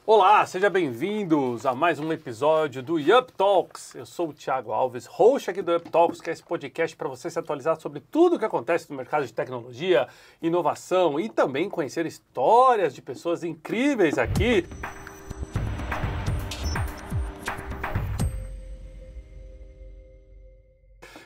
Olá, sejam bem-vindos a mais um episódio do Yup Talks. Eu sou o Thiago Alves, host aqui do Yup Talks, que é esse podcast para você se atualizar sobre tudo o que acontece no mercado de tecnologia, inovação e também conhecer histórias de pessoas incríveis aqui.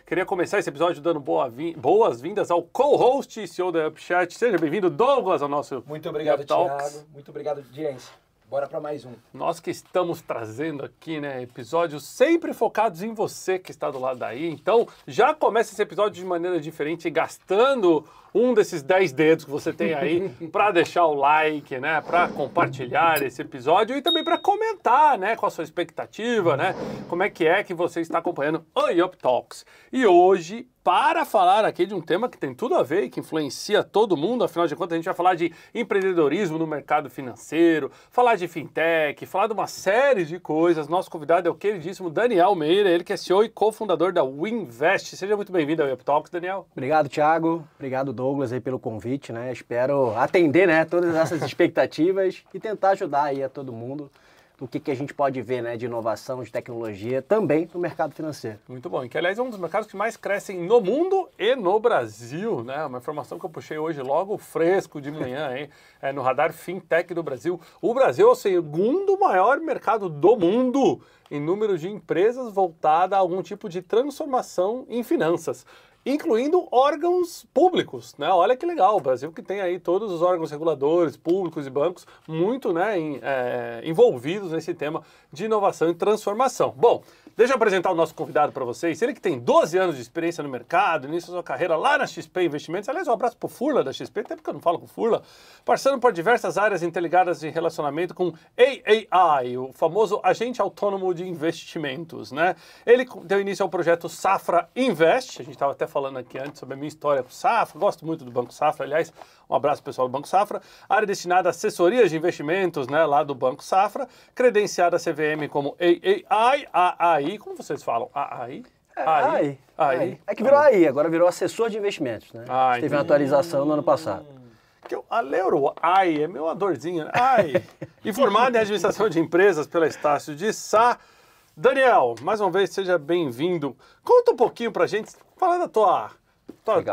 Queria começar esse episódio dando boas-vindas ao co-host e CEO da UpChat. Seja bem-vindo, Douglas, ao nosso Muito obrigado, Yup Talks. Thiago. Muito obrigado, audiência. Bora para mais um. Nós que estamos trazendo aqui, né, episódios sempre focados em você que está do lado daí. Então, já começa esse episódio de maneira diferente, gastando um desses 10 dedos que você tem aí para deixar o like, né, para compartilhar esse episódio e também para comentar, né, qual a sua expectativa, né, como é que você está acompanhando o Yup Talks. E hoje, para falar aqui de um tema que tem tudo a ver e que influencia todo mundo, afinal de contas a gente vai falar de empreendedorismo no mercado financeiro, falar de fintech, falar de uma série de coisas. Nosso convidado é o queridíssimo Daniel Meira, ele que é CEO e cofundador da Winvest. Seja muito bem-vindo ao Yup Talks, Daniel. Obrigado, Thiago. Obrigado, Douglas, aí pelo convite, né? Espero atender, né, todas essas expectativas e tentar ajudar aí a todo mundo do que a gente pode ver, né, de inovação, de tecnologia, também no mercado financeiro. Muito bom, e que aliás é um dos mercados que mais crescem no mundo e no Brasil, né? Uma informação que eu puxei hoje logo fresco de manhã, hein? No radar Fintech do Brasil. O Brasil é o segundo maior mercado do mundo em número de empresas voltada a algum tipo de transformação em finanças, incluindo órgãos públicos, né? Olha que legal, o Brasil que tem aí todos os órgãos reguladores, públicos e bancos muito, né, envolvidos nesse tema de inovação e transformação. Bom, deixa eu apresentar o nosso convidado para vocês. Ele que tem 12 anos de experiência no mercado, início da sua carreira lá na XP Investimentos. Aliás, um abraço pro Furla da XP, até porque eu não falo com o Furla. Passando por diversas áreas interligadas de relacionamento com AAI, o famoso agente autônomo de investimentos, né? Ele deu início ao projeto Safra Invest. A gente estava até falando aqui antes sobre a minha história com o Safra. Gosto muito do Banco Safra, aliás, um abraço pessoal do Banco Safra. Área destinada a assessorias de investimentos, né, lá do Banco Safra. Credenciada a CVM como AAI, como vocês falam? AAI? AI. É que virou AI, agora virou assessor de investimentos, né? Teve uma atualização no ano passado. A Leuro, AI, é meio uma dorzinha, né? AI. E formado em administração de empresas pela Estácio de Sá. Daniel, mais uma vez, seja bem-vindo. Conta um pouquinho pra gente, fala da tua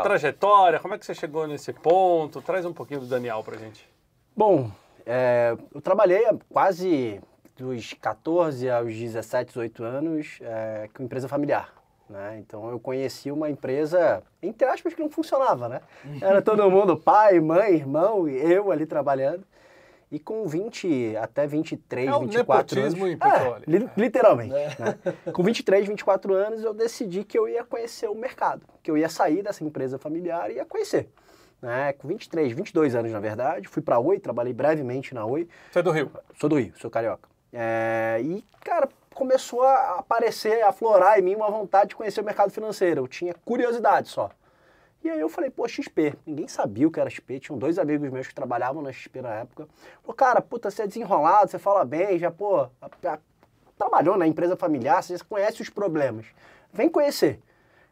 trajetória, como é que você chegou nesse ponto, traz um pouquinho do Daniel pra gente. Bom, eu trabalhei quase dos 14 aos 17, 18 anos com empresa familiar, né? Então eu conheci uma empresa, entre aspas, que não funcionava, né? Era todo mundo, pai, mãe, irmão, e eu ali trabalhando. E com 20 até 23, 24 anos... nepotismo em petróleo. Literalmente. Né? Com 23, 24 anos eu decidi que eu ia conhecer o mercado, que eu ia sair dessa empresa familiar e ia conhecer. Né? Com 23, 22 anos, na verdade, fui para a Oi, trabalhei brevemente na Oi. Você é do Rio? Sou do Rio, sou carioca. E, cara, começou a aparecer, a aflorar em mim uma vontade de conhecer o mercado financeiro. Eu tinha curiosidade só. E aí eu falei, pô, XP. Ninguém sabia o que era XP. Tinham 2 amigos meus que trabalhavam na XP na época. Falei, cara, puta, você é desenrolado, você fala bem, já, pô, trabalhou na empresa familiar, você conhece os problemas. Vem conhecer.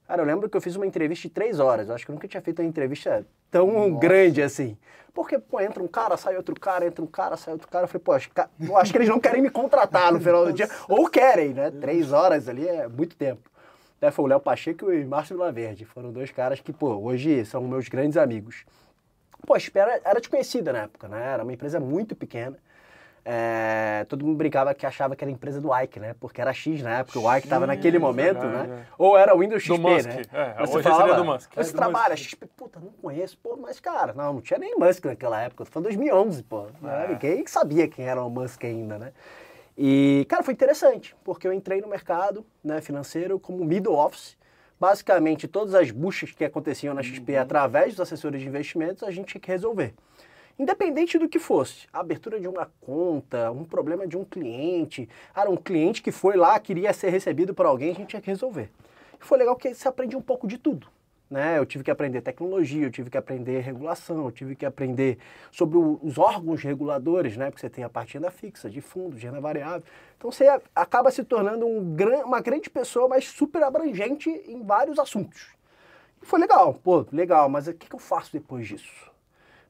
Cara, eu lembro que eu fiz uma entrevista de 3 horas. Eu acho que eu nunca tinha feito uma entrevista tão grande assim. Porque, pô, entra um cara, sai outro cara, entra um cara, sai outro cara. Eu falei, pô, acho que eles não querem me contratar no final do dia. Ou querem, né? 3 horas ali é muito tempo. Foi o Léo Pacheco e o Márcio Vilaverde. Foram 2 caras que, pô, hoje são meus grandes amigos. Pô, a XP era desconhecida na época, né? Era uma empresa muito pequena. Todo mundo brincava que achava que era empresa do Ike, né? Porque era X na época, o Ike estava naquele momento, né? Ou era o Windows XP, do Musk, né? Hoje seria do Musk. Você trabalha, XP, puta, não conheço, pô, mas cara, não tinha nem Musk naquela época, foi em 2011, pô. Ninguém sabia quem era o Musk ainda, né? E, cara, foi interessante, porque eu entrei no mercado, né, financeiro como middle office. Basicamente, todas as buchas que aconteciam na XP através dos assessores de investimentos, a gente tinha que resolver. Independente do que fosse, a abertura de uma conta, um problema de um cliente, um cliente que foi lá, queria ser recebido por alguém, a gente tinha que resolver. E foi legal que você aprende um pouco de tudo. Né? Eu tive que aprender tecnologia, eu tive que aprender regulação, eu tive que aprender sobre os órgãos reguladores, né? Porque você tem a parte de renda fixa, de fundo, de renda variável. Então você acaba se tornando uma grande pessoa, mas super abrangente em vários assuntos. E foi legal, pô, legal, mas o que eu faço depois disso?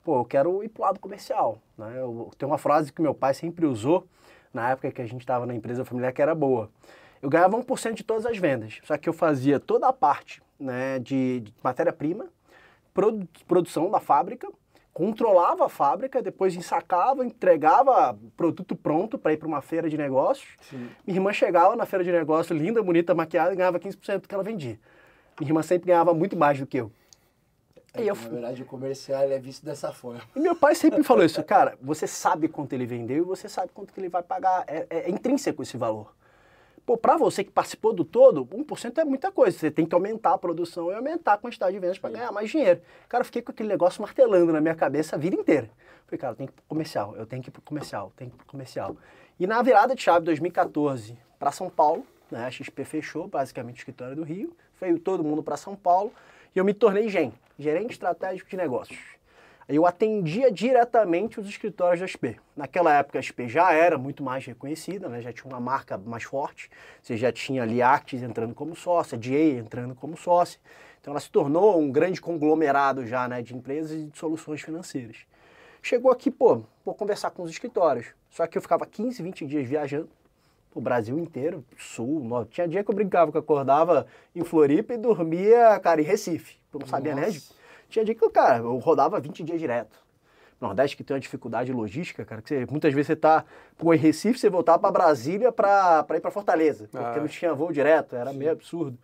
pô, eu quero ir pro lado comercial, né? Tem uma frase que meu pai sempre usou, na época que a gente estava na empresa familiar, que era boa. Eu ganhava 1% de todas as vendas, só que eu fazia toda a parte, né, de matéria-prima, produção da fábrica, controlava a fábrica, depois ensacava, entregava produto pronto para ir para uma feira de negócios. Sim. Minha irmã chegava na feira de negócios, linda, bonita, maquiada, e ganhava 15% do que ela vendia. Minha irmã sempre ganhava muito mais do que eu. Na verdade, o comercial é visto dessa forma. E meu pai sempre falou isso, cara, você sabe quanto ele vendeu e você sabe quanto que ele vai pagar. É intrínseco esse valor. Pô, pra você que participou do todo, 1% é muita coisa. Você tem que aumentar a produção e aumentar a quantidade de vendas para ganhar mais dinheiro. Cara, eu fiquei com aquele negócio martelando na minha cabeça a vida inteira. Falei, cara, eu tenho que ir pro comercial, eu tenho que ir pro comercial, eu tenho que ir pro comercial. E na virada de chave 2014 para São Paulo, né, a XP fechou basicamente o escritório do Rio, veio todo mundo para São Paulo e eu me tornei gerente estratégico de negócios. Eu atendia diretamente os escritórios da XP. Naquela época a XP já era muito mais reconhecida, né? Já tinha uma marca mais forte, você já tinha ali Actis entrando como sócia, DA entrando como sócia. Então ela se tornou um grande conglomerado já, né, de empresas e de soluções financeiras. Chegou aqui, pô, vou conversar com os escritórios. Só que eu ficava 15, 20 dias viajando o Brasil inteiro, sul, norte. Tinha dia que eu brincava, que eu acordava em Floripa e dormia, cara, em Recife. Eu não sabia, né? Tinha dia que, cara, eu rodava 20 dias direto. Nordeste que tem uma dificuldade logística, cara, que muitas vezes você tá em Recife, você voltava para Brasília para ir para Fortaleza, porque não tinha voo direto, era meio absurdo.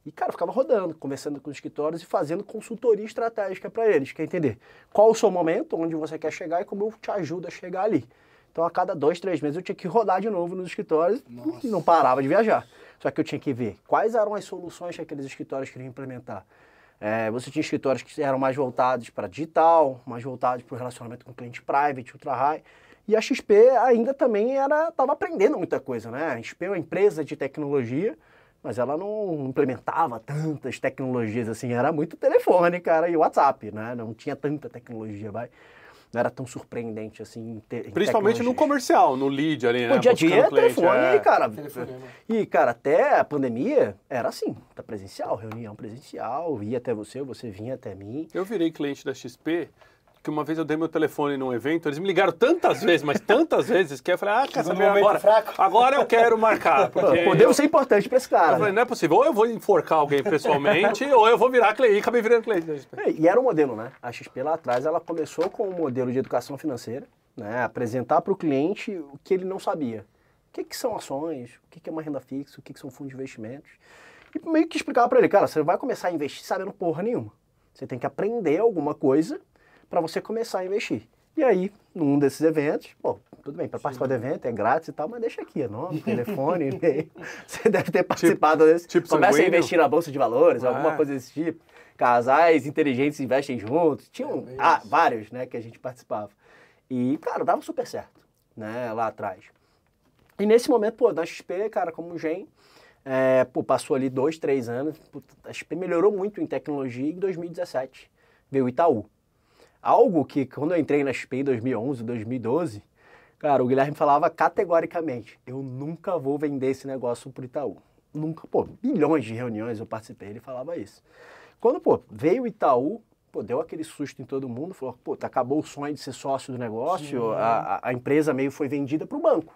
E, cara, eu ficava rodando, conversando com os escritórios e fazendo consultoria estratégica para eles, quer entender qual o seu momento, onde você quer chegar e como eu te ajudo a chegar ali. Então, a cada 2, 3 meses eu tinha que rodar de novo nos escritórios e não parava de viajar. Só que eu tinha que ver quais eram as soluções que aqueles escritórios queriam implementar. Você tinha escritórios que eram mais voltados para digital, mais voltados para o relacionamento com o cliente private, ultra high. E a XP ainda também estava aprendendo muita coisa, né? A XP é uma empresa de tecnologia, mas ela não implementava tantas tecnologias assim. Era muito telefone, cara, e WhatsApp, né? Não tinha tanta tecnologia, não era tão surpreendente assim. Principalmente no comercial, no lead ali, né? No dia a dia, telefone, cara. Telefonema. E, cara, até a pandemia era assim, tá presencial, reunião presencial, ia até você vinha até mim. Eu virei cliente da XP, que uma vez eu dei meu telefone num evento, eles me ligaram tantas vezes, mas tantas vezes, que eu falei, quer saber agora? Agora eu quero marcar. Podemos ser importante pra esse cara. Eu falei, não é possível, ou eu vou enforcar alguém pessoalmente, ou eu vou virar cliente, e acabei virando cliente da XP. E era um modelo, né? A XP lá atrás, ela começou com um modelo de educação financeira, né? Apresentar para o cliente o que ele não sabia. O que são ações, o que é uma renda fixa, o que são fundos de investimentos. E meio que explicava para ele, cara, você vai começar a investir sabendo porra nenhuma. Você tem que aprender alguma coisa para você começar a investir. E aí, num desses eventos, pô, tudo bem, para participar do evento é grátis e tal, mas deixa aqui, nome, telefone, e-mail. Você deve ter participado desse. Começa a investir na Bolsa de Valores, alguma coisa desse tipo. Casais inteligentes investem juntos. Tinham vários, né, que a gente participava. E, cara, dava super certo, né, lá atrás. E nesse momento, pô, da XP, cara, como GEM, passou ali 2, 3 anos, a XP melhorou muito em tecnologia e em 2017 veio o Itaú. Algo que, quando eu entrei na XP em 2011, 2012, cara, o Guilherme falava categoricamente, eu nunca vou vender esse negócio pro Itaú. Nunca, bilhões de reuniões eu participei, ele falava isso. Quando, veio o Itaú, deu aquele susto em todo mundo, falou, acabou o sonho de ser sócio do negócio, a empresa meio foi vendida pro banco.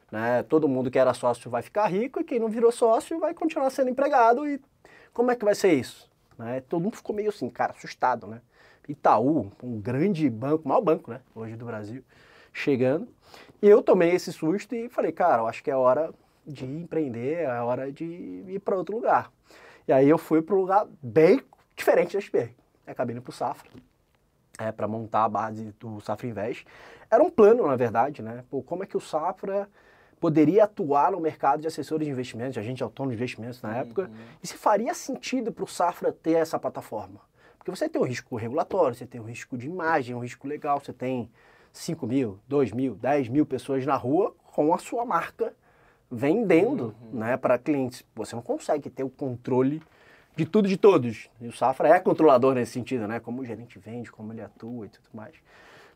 Né? Todo mundo que era sócio vai ficar rico e quem não virou sócio vai continuar sendo empregado e como é que vai ser isso? Né? Todo mundo ficou meio assim, cara, assustado, né? Itaú, um grande banco, o maior banco, né, hoje do Brasil, chegando. E eu tomei esse susto e falei, cara, eu acho que é hora de empreender, é hora de ir para outro lugar. E aí eu fui para um lugar bem diferente da XP. Acabei indo para o Safra, para montar a base do Safra Invest. Era um plano, na verdade, né? Como é que o Safra poderia atuar no mercado de assessores de investimentos, de agente autônomo de investimentos na época, e se faria sentido para o Safra ter essa plataforma. Porque você tem um risco regulatório, você tem um risco de imagem, um risco legal, você tem 5 mil, 2 mil, 10 mil pessoas na rua com a sua marca vendendo, né, para clientes. Você não consegue ter o controle de tudo de todos. E o Safra é controlador nesse sentido, né? Como o gerente vende, como ele atua e tudo mais.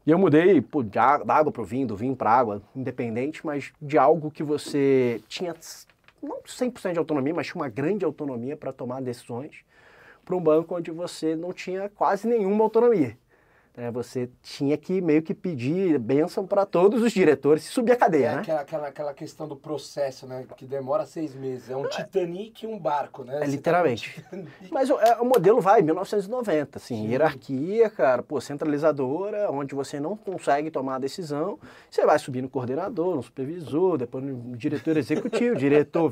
E eu mudei da água para o vinho, do vinho para a água, independente, mas de algo que você tinha, não 100% de autonomia, mas tinha uma grande autonomia para tomar decisões, para um banco onde você não tinha quase nenhuma autonomia. né, você tinha que meio que pedir bênção para todos os diretores, se subir a cadeia, né? Aquela questão do processo, né? Que demora 6 meses. É um Titanic e um barco, né? É, literalmente. Mas o modelo vai, 1990, assim, hierarquia, cara, pô, centralizadora, onde você não consegue tomar a decisão, você vai subir no coordenador, no supervisor, depois no diretor executivo, diretor,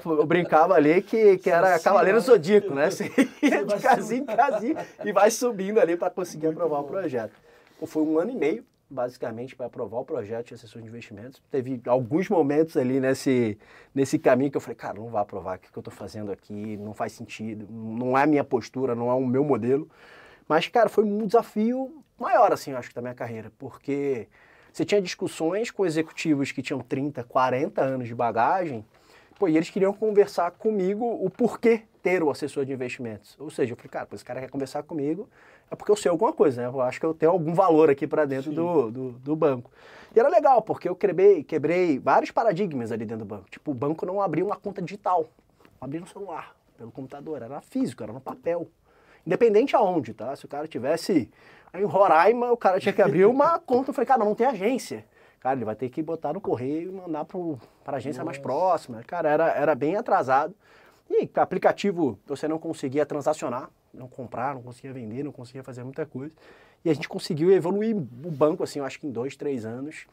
eu brincava ali que era Cavaleiro Zodíaco, né? Você ia de casinha em casinha e vai subindo ali para conseguir aprovar o projeto. Pô, foi 1 ano e meio, basicamente, para aprovar o projeto de assessor de investimentos. Teve alguns momentos ali nesse caminho que eu falei, cara, não vai aprovar, o que eu estou fazendo aqui, não faz sentido, não é a minha postura, não é o meu modelo. Mas, cara, foi um desafio maior, assim, eu acho, da minha carreira, porque você tinha discussões com executivos que tinham 30, 40 anos de bagagem, pô, e eles queriam conversar comigo o porquê ter o assessor de investimentos. Ou seja, eu falei, cara, esse cara quer conversar comigo, é porque eu sei alguma coisa, né? Eu acho que eu tenho algum valor aqui para dentro do banco. E era legal, porque eu quebrei vários paradigmas ali dentro do banco. Tipo, o banco não abria uma conta digital, abria no celular, pelo computador, era físico, era no papel. Independente aonde, tá? Se o cara tivesse em Roraima, o cara tinha que abrir uma conta. Eu falei, cara, não tem agência. Cara, ele vai ter que botar no correio e mandar para a agência mais próxima. Cara, era bem atrasado. E aplicativo, você não conseguia transacionar, não comprar, não conseguia vender, não conseguia fazer muita coisa. E a gente conseguiu evoluir o banco, assim, eu acho que em 2, 3 anos,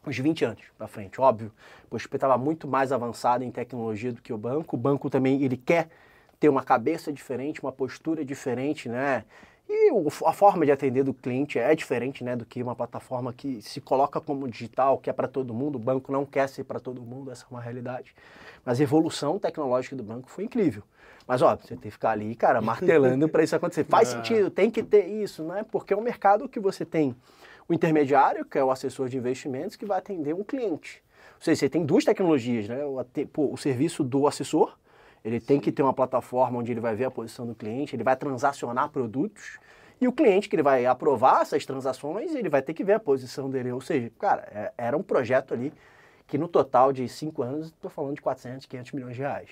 uns 20 anos para frente. Óbvio, o XP estava muito mais avançado em tecnologia do que o banco. O banco também, ele quer ter uma cabeça diferente, uma postura diferente, né? E a forma de atender do cliente é diferente, né, do que uma plataforma que se coloca como digital, que é para todo mundo. O banco não quer ser para todo mundo, essa é uma realidade. Mas a evolução tecnológica do banco foi incrível. Mas, ó, você tem que ficar ali, cara, martelando para isso acontecer. Faz sentido, tem que ter isso, né? Porque é um mercado que você tem o intermediário, que é o assessor de investimentos, que vai atender um cliente. Ou seja, você tem 2 tecnologias, né? O serviço do assessor, ele tem que ter uma plataforma onde ele vai ver a posição do cliente, ele vai transacionar produtos, e o cliente que ele vai aprovar essas transações, ele vai ter que ver a posição dele. Ou seja, cara, era um projeto ali que no total de 5 anos, estou falando de 400, 500 milhões de reais.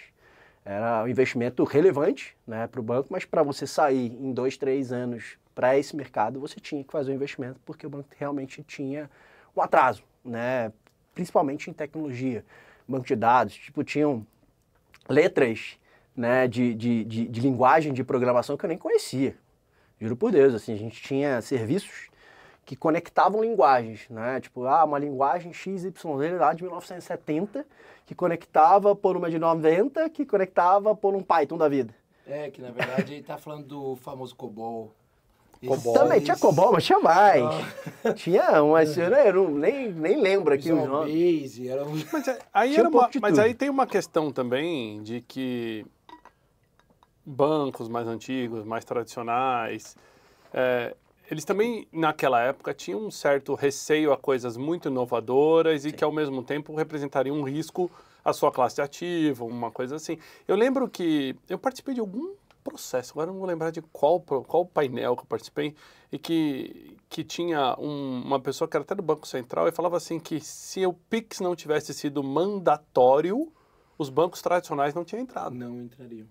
Era um investimento relevante, né, para o banco, mas para você sair em 2, 3 anos para esse mercado, você tinha que fazer um investimento, porque o banco realmente tinha um atraso, né, principalmente em tecnologia, banco de dados, tipo, tinham letras, né, de linguagem de programação que eu nem conhecia. Juro por Deus, assim, a gente tinha serviços que conectavam linguagens, né? Tipo, uma linguagem XYZ lá de 1970, que conectava por uma de 90, que conectava por um Python da vida. É, que na verdade ele tá falando do famoso COBOL. COBOL. Também tinha COBOL, mas tinha mais. Tinha umas, eu nem lembro aqui os nomes. Base, era um... Mas aí tem uma questão também de que bancos mais antigos, mais tradicionais, eles também, naquela época, tinham um certo receio a coisas muito inovadoras e que, ao mesmo tempo, representariam um risco à sua classe ativa, uma coisa assim. Eu lembro que eu participei de algum processo, agora não vou lembrar de qual painel que eu participei, e que tinha uma pessoa que era até do Banco Central e falava assim que se o Pix não tivesse sido mandatório, os bancos tradicionais não tinham entrado. Não entrariam.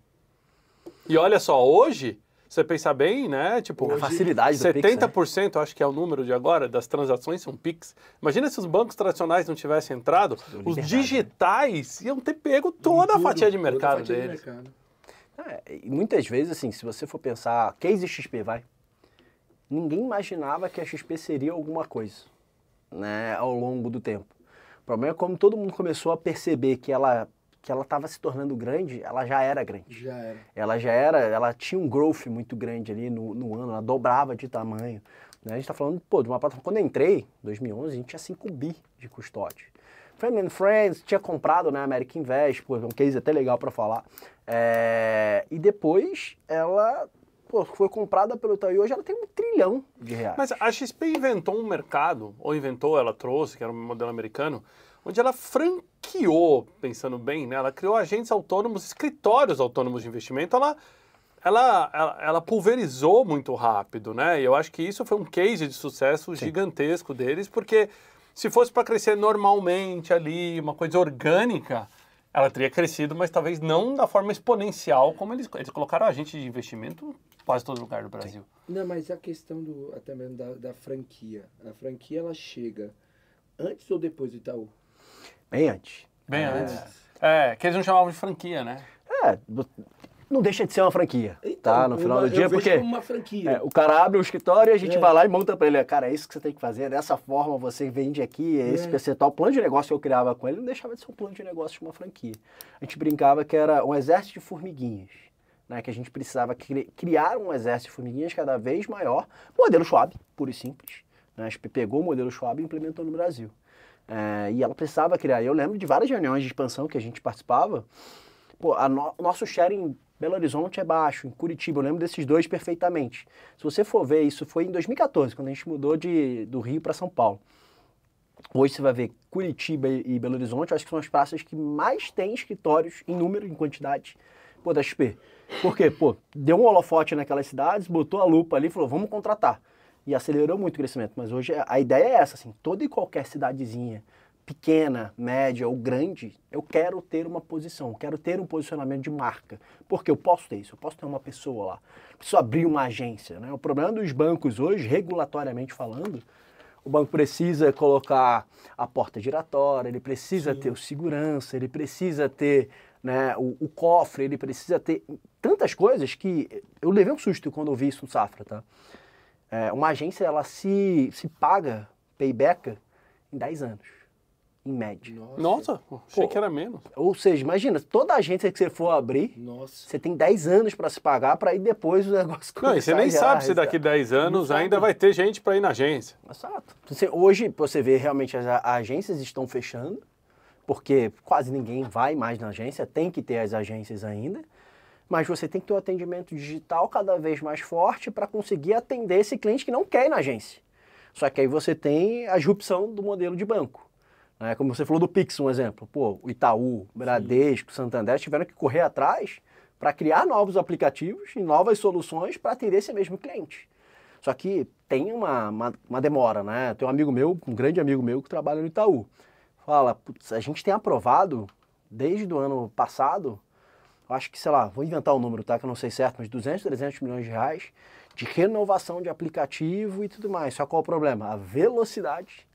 E olha só, hoje, você pensar bem, né? Tipo, a facilidade do 70%, Pix, né? acho que é o número de agora, das transações são Pix. Imagina se os bancos tradicionais não tivessem entrado, os digitais iam ter pego toda a fatia de mercado deles. E muitas vezes, assim, se você for pensar, case XP, ninguém imaginava que a XP seria alguma coisa, né, ao longo do tempo. O problema é como todo mundo começou a perceber que ela estava se tornando grande, ela já era grande. Ela tinha um growth muito grande ali no ano, ela dobrava de tamanho. Né? A gente está falando, de uma plataforma, quando eu entrei, em 2011, a gente tinha 5 bi de custódia. Friend Friends tinha comprado, né, America Invest, um case até legal para falar. E depois ela foi comprada pelo Itaú e hoje ela tem R$1 trilhão. Mas a XP inventou um mercado, ela trouxe, que era um modelo americano, onde ela franqueou, pensando bem, né? Ela criou agentes autônomos, escritórios autônomos de investimento, ela pulverizou muito rápido, né? E eu acho que isso foi um case de sucesso gigantesco deles, porque se fosse para crescer normalmente ali, uma coisa orgânica, Ela teria crescido, mas talvez não da forma exponencial como eles colocaram agente de investimento em quase todo lugar do Brasil. Não, mas a questão até mesmo da franquia. A franquia, ela chega antes ou depois do Itaú? Bem antes. Bem antes. Que eles não chamavam de franquia, né? Não deixa de ser uma franquia, Então, tá? No final do dia, eu vejo porque como uma franquia. o cara abre um escritório e a gente vai lá e monta pra ele. Cara, é isso que você tem que fazer, dessa forma você vende aqui, é esse percentual. O plano de negócio que eu criava com ele não deixava de ser um plano de negócio de uma franquia. A gente brincava que era um exército de formiguinhas, né? Que a gente precisava criar um exército de formiguinhas cada vez maior. Modelo Schwab, puro e simples. Né? A gente pegou o modelo Schwab e implementou no Brasil. E ela precisava criar. Eu lembro de várias reuniões de expansão que a gente participava. Pô, o nosso share em Belo Horizonte é baixo, em Curitiba, eu lembro desses dois perfeitamente. Se você for ver, isso foi em 2014, quando a gente mudou do Rio para São Paulo. Hoje você vai ver Curitiba e Belo Horizonte, eu acho que são as praças que mais têm escritórios em número, em quantidade, da XP. Por quê? Deu um holofote naquelas cidades, botou a lupa ali e falou, vamos contratar. E acelerou muito o crescimento. Mas hoje a ideia é essa, assim, toda e qualquer cidadezinha, pequena, média ou grande, eu quero ter uma posição, quero ter um posicionamento de marca. Porque eu posso ter isso, eu posso ter uma pessoa lá. Preciso abrir uma agência, né? O problema dos bancos hoje, regulatoriamente falando, o banco precisa colocar a porta giratória, ele precisa ter o segurança, ele precisa ter, né, o cofre, ele precisa ter tantas coisas que eu levei um susto quando eu vi isso no Safra, tá? Uma agência, ela se paga payback em 10 anos. Em média. Nossa, achei que era menos. Ou seja, imagina, toda agência que você for abrir, você tem 10 anos para se pagar para ir depois o negócio começar. Não, e você nem sabe se daqui 10 anos ainda vai ter gente para ir na agência. Exato. Hoje, você vê realmente as agências estão fechando, porque quase ninguém vai mais na agência, tem que ter as agências ainda, mas você tem que ter um atendimento digital cada vez mais forte para conseguir atender esse cliente que não quer ir na agência. Só que aí você tem a disrupção do modelo de banco. Como você falou do Pix, um exemplo. O Itaú, Bradesco, Santander tiveram que correr atrás para criar novos aplicativos e novas soluções para atender esse mesmo cliente. Só que tem uma demora, né? Tem um amigo meu, um grande amigo meu que trabalha no Itaú. Fala, putz, a gente tem aprovado, desde o ano passado, acho que, sei lá, vou inventar um número, tá? Que eu não sei certo, mas 200, 300 milhões de reais de renovação de aplicativo e tudo mais. Só qual é o problema? A velocidade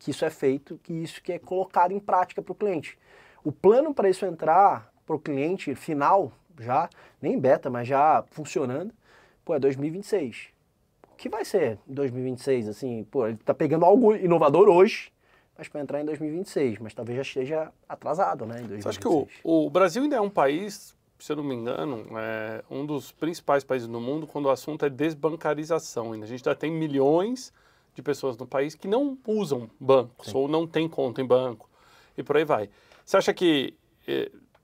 que isso é feito, que isso que é colocado em prática para o cliente. O plano para isso entrar para o cliente final, já, nem beta, mas já funcionando, é 2026. O que vai ser em 2026? Assim, ele está pegando algo inovador hoje, mas para entrar em 2026, mas talvez já esteja atrasado, né, em 2026. Você acha que o Brasil ainda é um país, se eu não me engano, um dos principais países do mundo quando o assunto é desbancarização. A gente já tem milhões de pessoas no país que não usam bancos ou não têm conta em banco e por aí vai. Você acha que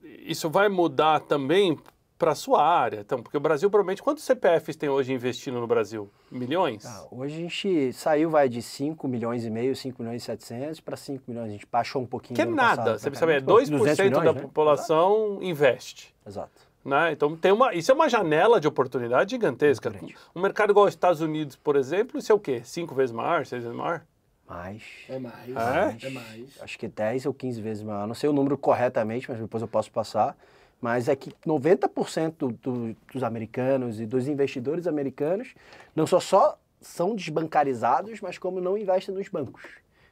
isso vai mudar também para a sua área? Então, porque o Brasil, provavelmente, quantos CPFs tem hoje investindo no Brasil? Milhões? Hoje a gente saiu, de 5 milhões e meio, 5 milhões e 700 para 5 milhões. A gente baixou um pouquinho. Que é nada. Você sabe, 2% milhões, da população investe. Exato. Né? Então, isso é uma janela de oportunidade gigantesca. Um mercado igual aos Estados Unidos, por exemplo, isso é o quê? 5 vezes maior, 6 vezes maior? Mais. É mais. É? É mais. Acho que 10 ou 15 vezes maior. Não sei o número corretamente, mas depois eu posso passar. Mas é que 90% dos americanos e dos investidores americanos não só são desbancarizados, mas como não investem nos bancos.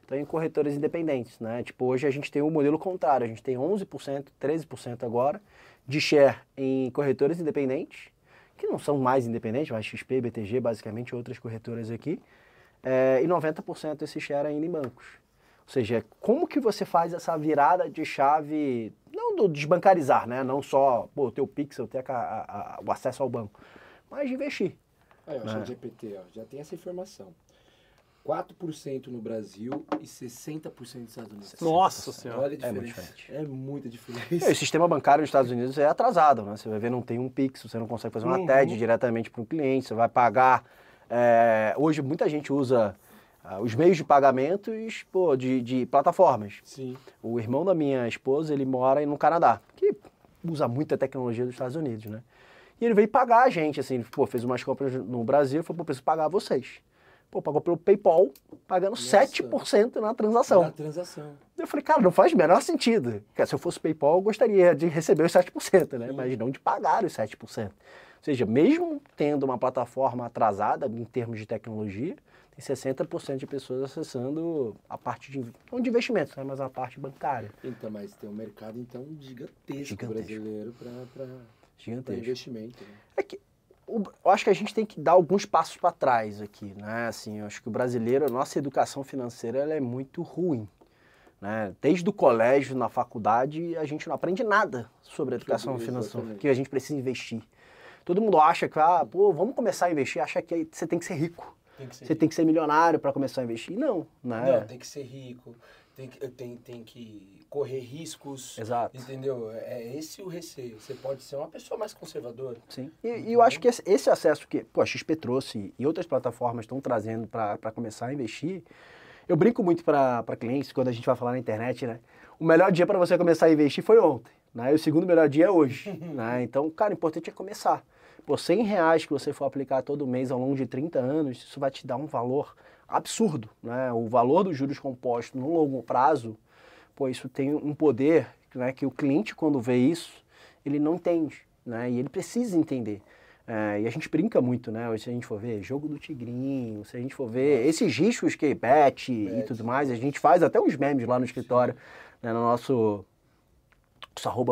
Então, em corretoras independentes, né? Hoje a gente tem um modelo contrário. A gente tem 11%, 13% agora de share em corretoras independentes, que não são mais independentes, mas XP, BTG, basicamente outras corretoras aqui, e 90% esse share ainda em bancos. Ou seja, como que você faz essa virada de chave, não do desbancarizar, né? Não só ter o Pix, ter o acesso ao banco, mas de investir. Aí, o ChatGPT, já tem essa informação. 4% no Brasil e 60% nos Estados Unidos. Nossa Senhora. Olha a diferença. É muita diferença. O sistema bancário nos Estados Unidos é atrasado, né? Você vai ver, não tem um Pix, você não consegue fazer uma TED diretamente para um cliente, você vai pagar. Hoje muita gente usa os meios de pagamentos de plataformas. Sim. O irmão da minha esposa, ele mora no Canadá, que usa muita tecnologia dos Estados Unidos, né? E ele veio pagar a gente, assim, fez umas compras no Brasil, falou, preciso pagar vocês. Pagou pelo PayPal, pagando 7% na transação. Na transação. Eu falei, cara, não faz o menor sentido. Porque se eu fosse PayPal, eu gostaria de receber os 7%, né? Mas não de pagar os 7%. Ou seja, mesmo tendo uma plataforma atrasada em termos de tecnologia, tem 60% de pessoas acessando a parte de, não de investimentos, né? Mas a parte bancária. Então, mas tem um mercado, então, gigantesco. Brasileiro para investimento. Né? É que eu acho que a gente tem que dar alguns passos para trás aqui, né? Assim, eu acho que o brasileiro, a nossa educação financeira, ela é muito ruim. Né? Desde o colégio, na faculdade, a gente não aprende nada sobre a educação financeira, que a gente precisa investir. Todo mundo acha que, vamos começar a investir, acha que você tem que ser rico. Você tem que ser milionário para começar a investir. Não, né? Não, tem que ser rico, tem que correr riscos. Exato. Entendeu? É esse o receio. Você pode ser uma pessoa mais conservadora. Sim. E eu acho que esse acesso que a XP trouxe e outras plataformas estão trazendo para começar a investir. Eu brinco muito para clientes, quando a gente vai falar na internet, né? O melhor dia para você começar a investir foi ontem, né? E o segundo melhor dia é hoje, né? Então, cara, o importante é começar. Por R$100 que você for aplicar todo mês ao longo de 30 anos, isso vai te dar um valor absurdo, né? O valor dos juros compostos no longo prazo, isso tem um poder, né, que o cliente, quando vê isso, ele não entende, né? E ele precisa entender. E a gente brinca muito, né? Se a gente for ver jogo do tigrinho, se a gente for ver esses riscos que bet e tudo mais, a gente faz até uns memes lá no escritório, né, no nosso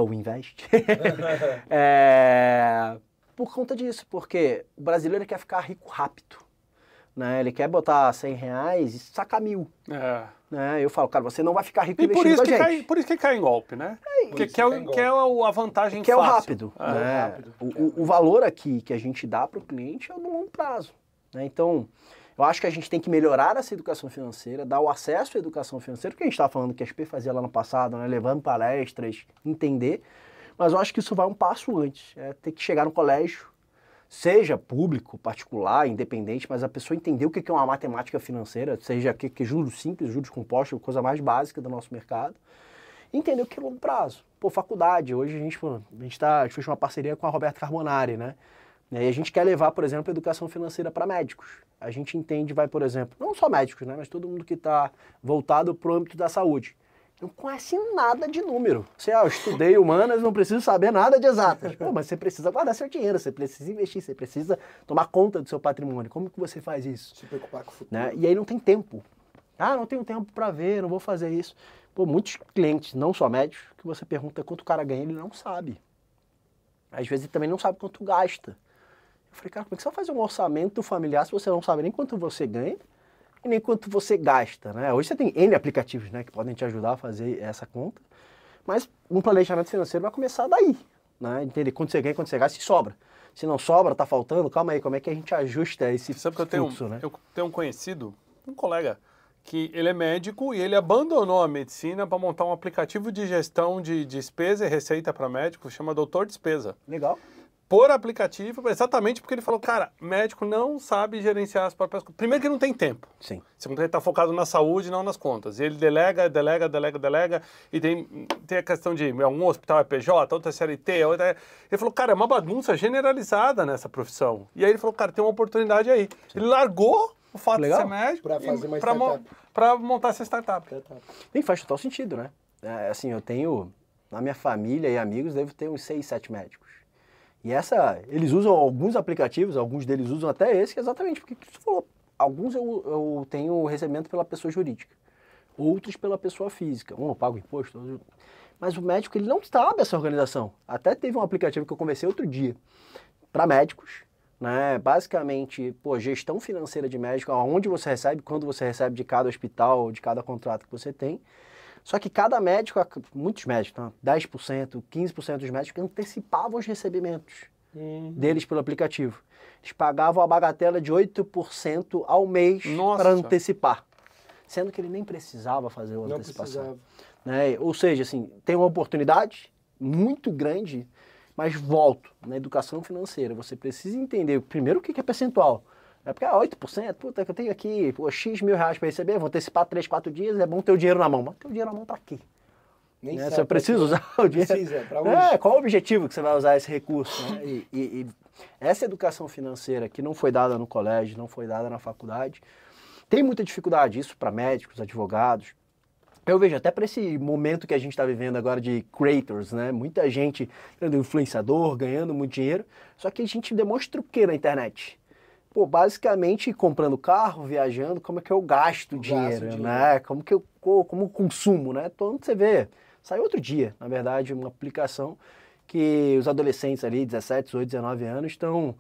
@winvest. Por conta disso, porque o brasileiro quer ficar rico rápido, né? Ele quer botar R$100 e sacar 1.000. Né? Eu falo, cara, você não vai ficar rico investindo com a gente. Por isso que cai em golpe, né? Que é a vantagem que fácil. É o rápido. Né? O valor aqui que a gente dá para o cliente é no longo prazo. Né? Então, eu acho que a gente tem que melhorar essa educação financeira, dar o acesso à educação financeira, que a gente estava falando que a XP fazia lá no passado, né? Levando palestras, entender. Mas eu acho que isso vai um passo antes. Ter que chegar no colégio, seja público, particular, independente, mas a pessoa entender o que é uma matemática financeira, seja que juros simples, juros compostos, coisa mais básica do nosso mercado, e entender o que é longo prazo. Faculdade, hoje a gente fez uma parceria com a Roberta Carbonari, né? E a gente quer levar, por exemplo, a educação financeira para médicos. A gente entende, por exemplo, não só médicos, né, mas todo mundo que está voltado para o âmbito da saúde. Não conhece nada de número. Eu estudei humanas, não preciso saber nada de exatas. Mas você precisa guardar seu dinheiro, você precisa investir, você precisa tomar conta do seu patrimônio. Como que você faz isso? Se preocupar com o futuro. Né? E aí não tem tempo. Não tenho tempo para ver, não vou fazer isso. Muitos clientes, não só médicos, que você pergunta quanto o cara ganha, ele não sabe. Às vezes ele também não sabe quanto gasta. Eu falei, cara, como é que você vai fazer um orçamento familiar se você não sabe nem quanto você ganha e nem quanto você gasta, né? Hoje você tem N aplicativos, né, que podem te ajudar a fazer essa conta, mas um planejamento financeiro vai começar daí, né? Entender quanto você ganha, quanto você gasta, se sobra. Se não sobra, tá faltando, calma aí, como é que a gente ajusta esse fluxo, né? Eu tenho um conhecido, um colega, que ele é médico e ele abandonou a medicina para montar um aplicativo de gestão de despesa e receita para médico, chama Doutor Despesa. Legal. Por aplicativo, exatamente porque ele falou, cara, médico não sabe gerenciar as próprias coisas. Primeiro que não tem tempo. Sim. Segundo, ele está focado na saúde, não nas contas. E ele delega, e tem a questão de algum hospital é PJ, outra é CLT, outra é... Ele falou, cara, é uma bagunça generalizada nessa profissão. E aí ele falou, cara, tem uma oportunidade aí. Sim. Ele largou o fato de ser médico para montar essa startup. E faz total sentido, né? Assim, eu tenho, na minha família e amigos, devo ter uns 6, 7 médicos. E eles usam alguns aplicativos, alguns deles usam até esse, exatamente porque você falou. Alguns eu tenho recebimento pela pessoa jurídica, outros pela pessoa física. Eu pago imposto, mas o médico ele não sabe essa organização. Até teve um aplicativo que eu conversei outro dia para médicos, né? Basicamente, gestão financeira de médico, aonde você recebe, quando você recebe de cada hospital, de cada contrato que você tem. Só que cada médico, muitos médicos, 10%, 15% dos médicos antecipavam os recebimentos deles pelo aplicativo. Eles pagavam a bagatela de 8% ao mês para antecipar. Sendo que ele nem precisava fazer uma antecipação. Né? Ou seja, assim, tem uma oportunidade muito grande, mas volto na educação financeira. Você precisa entender, primeiro, o que é percentual. É porque 8%, puta, que eu tenho aqui X mil reais para receber, vou antecipar 3, 4 dias, é bom ter o dinheiro na mão. Mas ter o dinheiro na mão para quê? Nem sabe. Você precisa usar o dinheiro. Precisa, para hoje. Qual o objetivo que você vai usar esse recurso? Né? E essa educação financeira que não foi dada no colégio, não foi dada na faculdade, tem muita dificuldade. Isso para médicos, advogados, Eu vejo até para esse momento que a gente está vivendo agora de creators, né? Muita gente sendo influenciador, ganhando muito dinheiro, só que a gente demonstra o que na internet? Pô, basicamente comprando carro, viajando, como é que eu gasto dinheiro, né? Como como consumo, né? Então você vê, saiu outro dia, na verdade, uma aplicação que os adolescentes ali, 17, 18, 19 anos, estão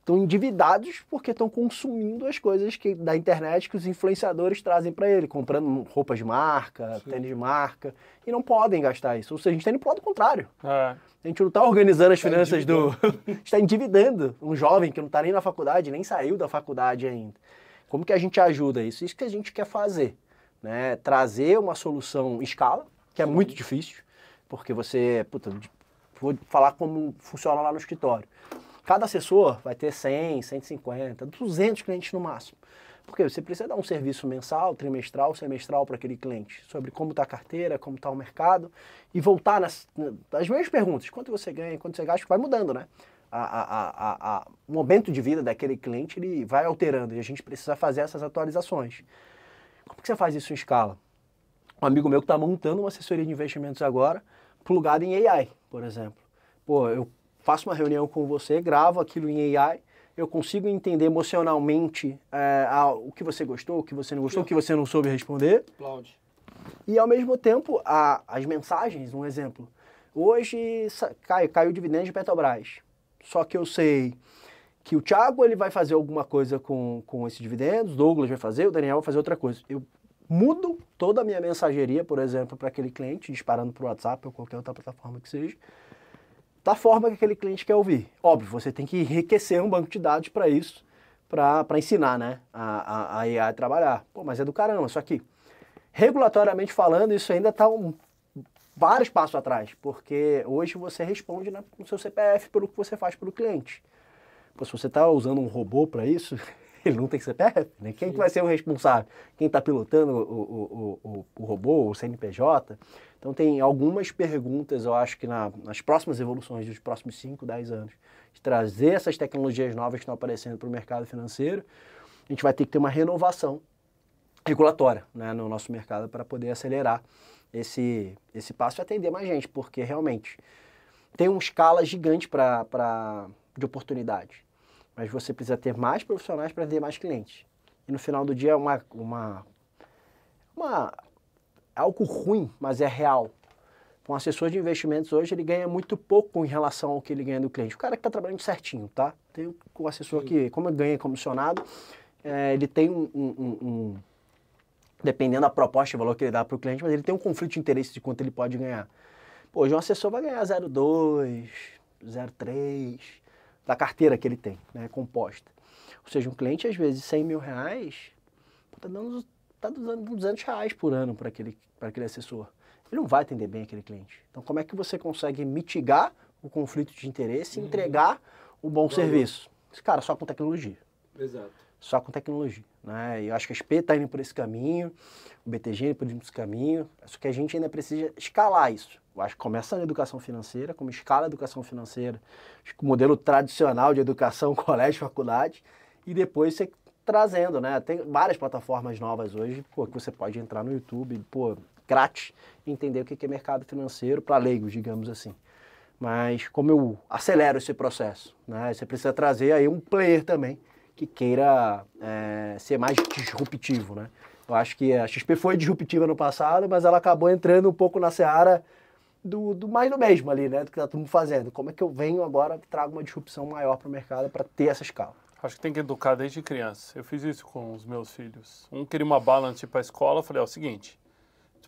endividados porque estão consumindo as coisas da internet que os influenciadores trazem para ele, comprando roupas de marca, tênis de marca, e não podem gastar isso. Ou seja, a gente está indo para o lado contrário. A gente não está organizando as finanças a gente está endividando um jovem que não está nem na faculdade, nem saiu da faculdade ainda. Como que a gente ajuda isso? Isso que a gente quer fazer, né? Trazer uma solução em escala, que é muito difícil, porque vou falar como funciona lá no escritório. Cada assessor vai ter 100, 150, 200 clientes no máximo. Porque você precisa dar um serviço mensal, trimestral, semestral para aquele cliente, sobre como está a carteira, como está o mercado, e voltar nas mesmas perguntas. Quanto você ganha, quanto você gasta, vai mudando, né? O momento de vida daquele cliente ele vai alterando e a gente precisa fazer essas atualizações. Como que você faz isso em escala? Um amigo meu que está montando uma assessoria de investimentos agora, plugado em AI, por exemplo. Pô, eu faço uma reunião com você, gravo aquilo em AI, eu consigo entender emocionalmente o que você gostou, o que você não gostou, o que você não soube responder. Aplaude. E ao mesmo tempo, as mensagens, um exemplo. Hoje caiu o dividendo de Petrobras. Só que eu sei que o Thiago ele vai fazer alguma coisa com esses dividendos, o Douglas vai fazer, o Daniel vai fazer outra coisa. Eu mudo toda a minha mensageria, por exemplo, para aquele cliente, disparando para o WhatsApp ou qualquer outra plataforma que seja, da forma que aquele cliente quer ouvir. Óbvio, você tem que enriquecer um banco de dados para isso, para ensinar, né, a AI a trabalhar. Pô, mas é do caramba, só que, regulatoriamente falando, isso ainda está vários passos atrás, porque hoje você responde no seu CPF pelo que você faz pelo cliente. Pô, se você está usando um robô para isso, ele não tem CPF, né? Quem que vai ser o responsável? Quem está pilotando o robô, o CNPJ? Então tem algumas perguntas, eu acho que nas próximas evoluções dos próximos 5, 10 anos, de trazer essas tecnologias novas que estão aparecendo para o mercado financeiro, a gente vai ter que ter uma renovação regulatória, né, no nosso mercado para poder acelerar esse passo e atender mais gente, porque realmente tem uma escala gigante de oportunidade, mas você precisa ter mais profissionais para atender mais clientes. E no final do dia algo ruim, mas é real. Um assessor de investimentos hoje, ele ganha muito pouco em relação ao que ele ganha do cliente. O cara que está trabalhando certinho, tá? Tem um assessor que, como ele ganha comissionado, ele tem dependendo da proposta e valor que ele dá para o cliente, mas ele tem um conflito de interesse de quanto ele pode ganhar. Pô, hoje um assessor vai ganhar 0,2, 0,3 da carteira que ele tem, né, composta. Ou seja, um cliente, às vezes, 100 mil reais, está dando R$200 por ano para aquele assessor. Ele não vai atender bem aquele cliente. Então, como é que você consegue mitigar o conflito de interesse e entregar um bom serviço? Cara, só com tecnologia. Exato. Só com tecnologia, né? E eu acho que a SP está indo por esse caminho, o BTG indo por esse caminho, só que a gente ainda precisa escalar isso. Eu acho que começa na educação financeira, como escala a educação financeira, acho que o modelo tradicional de educação, colégio, faculdade, e depois você trazendo, né? Tem várias plataformas novas hoje, pô, que você pode entrar no YouTube, pô, grátis, e entender o que é mercado financeiro para leigos, digamos assim. Mas como eu acelero esse processo, né? Você precisa trazer aí um player também, que queira ser mais disruptivo, né? Eu acho que a XP foi disruptiva no passado, mas ela acabou entrando um pouco na seara do mais do mesmo ali, né? Do que está todo mundo fazendo. Como é que eu venho agora e trago uma disrupção maior para o mercado para ter essa escala? Acho que tem que educar desde criança. Eu fiz isso com os meus filhos. Um queria uma bala antes de ir para a escola, eu falei, o seguinte,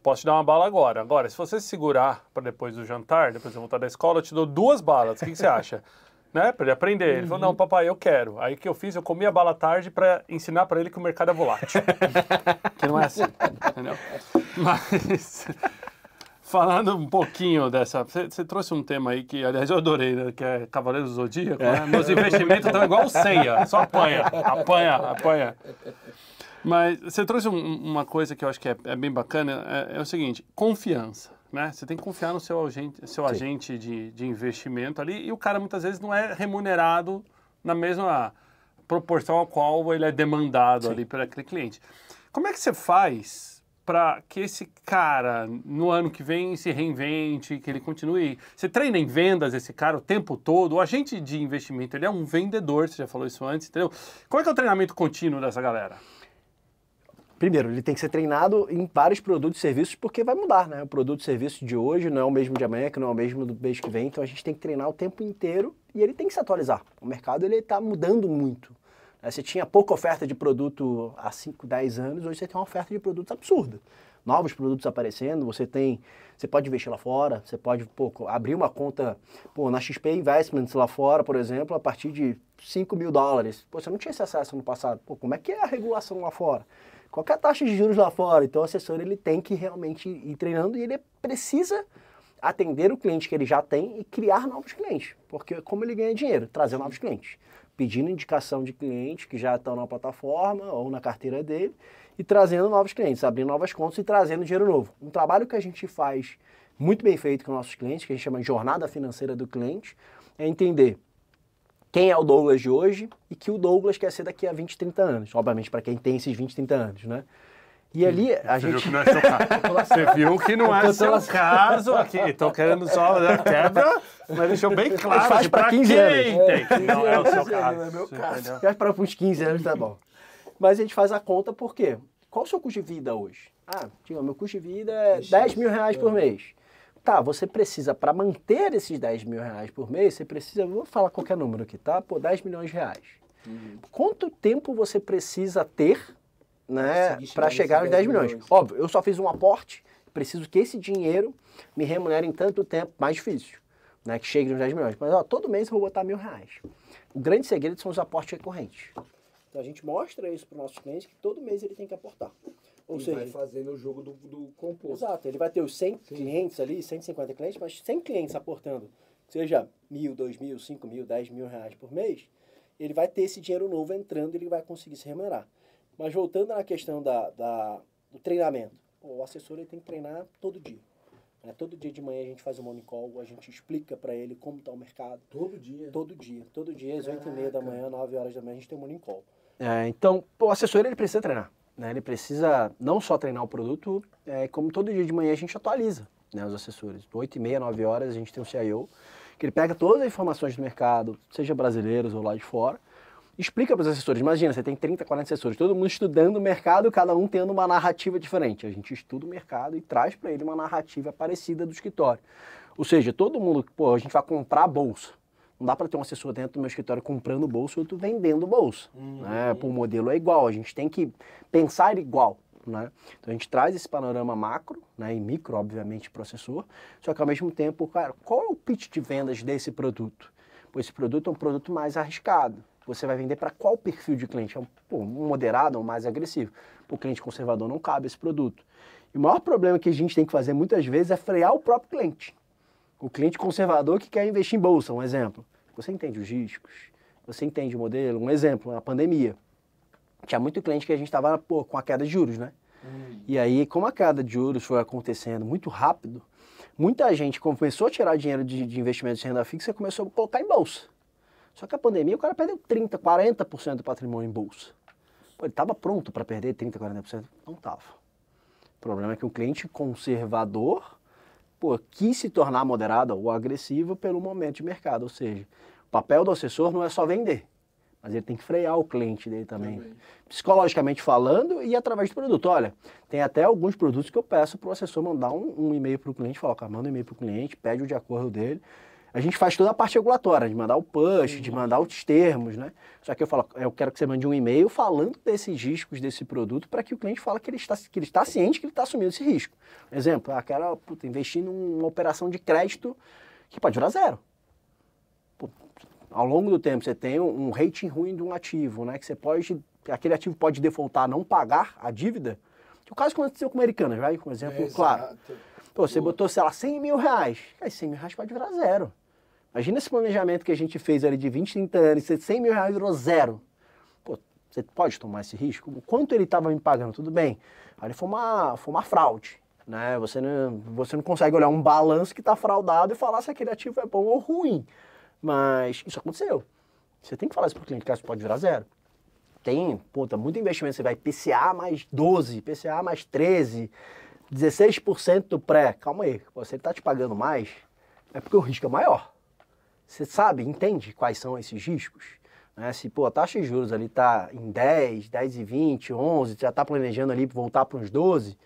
posso te dar uma bala agora. Agora, se você se segurar para depois do jantar, depois eu voltar da escola, eu te dou 2 balas. O que você acha? Né? Para ele aprender. Ele falou, não, papai, eu quero. Aí o que eu fiz? Eu comi a bala à tarde para ensinar para ele que o mercado é volátil. Que não é assim, entendeu? Mas, falando um pouquinho dessa... Você trouxe um tema aí que, aliás, eu adorei, né? Que é Cavaleiro do Zodíaco. Né? Meus investimentos estão igual o Ceia. Só apanha. Mas você trouxe uma coisa que eu acho que é bem bacana. É o seguinte, confiança. Né? Você tem que confiar no seu agente de investimento ali, e o cara muitas vezes não é remunerado na mesma proporção a qual ele é demandado ali por aquele cliente. Como é que você faz para que esse cara, no ano que vem, se reinvente, que ele continue... Você treina em vendas esse cara o tempo todo? O agente de investimento, ele é um vendedor, você já falou isso antes, entendeu? Como é que é o treinamento contínuo dessa galera? Primeiro, ele tem que ser treinado em vários produtos e serviços, porque vai mudar, né? O produto e serviço de hoje não é o mesmo de amanhã, que não é o mesmo do mês que vem, então a gente tem que treinar o tempo inteiro e ele tem que se atualizar. O mercado, ele está mudando muito. Você tinha pouca oferta de produto há 5, 10 anos, hoje você tem uma oferta de produtos absurda. Novos produtos aparecendo, você pode investir lá fora, você pode abrir uma conta na XP Investments lá fora, por exemplo, a partir de $5.000. Você não tinha esse acesso no passado. Como é que é a regulação lá fora? Qual que é a taxa de juros lá fora? Então o assessor, ele tem que realmente ir treinando e ele precisa atender o cliente que ele já tem e criar novos clientes. Porque como ele ganha dinheiro? Trazer novos clientes. Pedindo indicação de clientes que já estão na plataforma ou na carteira dele e trazendo novos clientes, abrindo novas contas e trazendo dinheiro novo. Um trabalho que a gente faz muito bem feito com nossos clientes, que a gente chama de jornada financeira do cliente, é entender quem é o Douglas de hoje e que o Douglas quer ser daqui a 20, 30 anos. Obviamente, para quem tem esses 20, 30 anos, né? E ali a gente... Viu que não é seu caso. Você viu que não é seu caso aqui. Estou querendo só dar quebra, mas deixou bem claro. Faz para 15 anos. Não é o seu caso. Não é meu caso. Faz para uns 15 anos, tá bom. Mas a gente faz a conta por quê? Qual o seu custo de vida hoje? Meu custo de vida é R$10.000 por mês. Tá, você precisa, para manter esses R$10.000 por mês, você precisa, vou falar qualquer número aqui, tá? R$10 milhões. Quanto tempo você precisa ter, né, para chegar aos 10 milhões? Óbvio, eu só fiz um aporte, preciso que esse dinheiro me remunere em tanto tempo, mais difícil, né, que chegue nos 10 milhões. Mas todo mês eu vou botar R$1.000. O grande segredo são os aportes recorrentes. Então a gente mostra isso para os nossos clientes, que todo mês ele tem que aportar. Ou seja, vai fazendo o jogo do composto. Exato, ele vai ter os 100 clientes ali, 150 clientes, mas 100 clientes aportando, seja R$1.000, R$2.000, R$5.000, R$10.000 por mês, ele vai ter esse dinheiro novo entrando e ele vai conseguir se remunerar. Mas voltando na questão do treinamento, o assessor ele tem que treinar todo dia. Todo dia de manhã a gente faz um morning call, a gente explica para ele como está o mercado. Todo dia? Todo dia, às 8h30 da manhã, 9 horas da manhã, a gente tem um morning call. Então, o assessor ele precisa treinar. Né? Ele precisa não só treinar o produto, como todo dia de manhã a gente atualiza, né, os assessores. 8h30, 9 horas a gente tem um CIO, que ele pega todas as informações do mercado, seja brasileiros ou lá de fora, explica para os assessores. Imagina, você tem 30, 40 assessores, todo mundo estudando o mercado, cada um tendo uma narrativa diferente. A gente estuda o mercado e traz para ele uma narrativa parecida do escritório. Ou seja, todo mundo, a gente vai comprar bolsa. Não dá para ter um assessor dentro do meu escritório comprando bolsa e outro vendendo bolsa. Né? O modelo é igual, a gente tem que pensar igual. Né? Então a gente traz esse panorama macro, né, e micro, obviamente, para o assessor, só que ao mesmo tempo, cara, qual é o pitch de vendas desse produto? Esse produto é um produto mais arriscado. Você vai vender para qual perfil de cliente? É um moderado ou mais agressivo? Para o cliente conservador não cabe esse produto. E o maior problema que a gente tem que fazer muitas vezes é frear o próprio cliente. O cliente conservador que quer investir em bolsa, um exemplo. Você entende os riscos, você entende o modelo. Um exemplo, na pandemia. Tinha muito cliente que a gente estava com a queda de juros, né? E aí, como a queda de juros foi acontecendo muito rápido, muita gente começou a tirar dinheiro de investimentos de renda fixa e começou a colocar em bolsa. Só que a pandemia, o cara perdeu 30%, 40% do patrimônio em bolsa. Ele estava pronto para perder 30%, 40%? Não estava. O problema é que o cliente conservador quis se tornar moderado ou agressivo pelo momento de mercado. Ou seja, o papel do assessor não é só vender, mas ele tem que frear o cliente dele também. Psicologicamente falando e através do produto. Olha, tem até alguns produtos que eu peço para o assessor mandar um e-mail para o cliente, falar, manda um e-mail para o cliente, pede o de acordo dele. A gente faz toda a parte regulatória, de mandar o push, de mandar os termos, né? Só que eu falo, eu quero que você mande um e-mail falando desses riscos desse produto para que o cliente fale que ele está ciente que ele está assumindo esse risco. Exemplo, quero investir numa operação de crédito que pode virar zero. Ao longo do tempo, você tem um rating ruim de um ativo, né? Que aquele ativo pode defaultar, não pagar a dívida. O caso que aconteceu com o Americanas, vai? Um exemplo claro. Você botou, sei lá, R$100 mil. Esses R$100 mil pode virar zero. Imagina esse planejamento que a gente fez ali de 20, 30 anos, R$100 mil virou zero. Você pode tomar esse risco? O quanto ele estava me pagando? Tudo bem. Ali foi uma fraude. Né? Você não consegue olhar um balanço que está fraudado e falar se aquele ativo é bom ou ruim. Mas isso aconteceu. Você tem que falar isso para o cliente, que isso pode virar zero. tem, puta, muito investimento, você vai IPCA mais 12, IPCA mais 13, 16% do pré. Calma aí, você tá te pagando mais, é porque o risco é maior. Você sabe, entende quais são esses riscos? Né? Se a taxa de juros ali tá em 10, 10,20, 11, já tá planejando ali voltar para uns 12,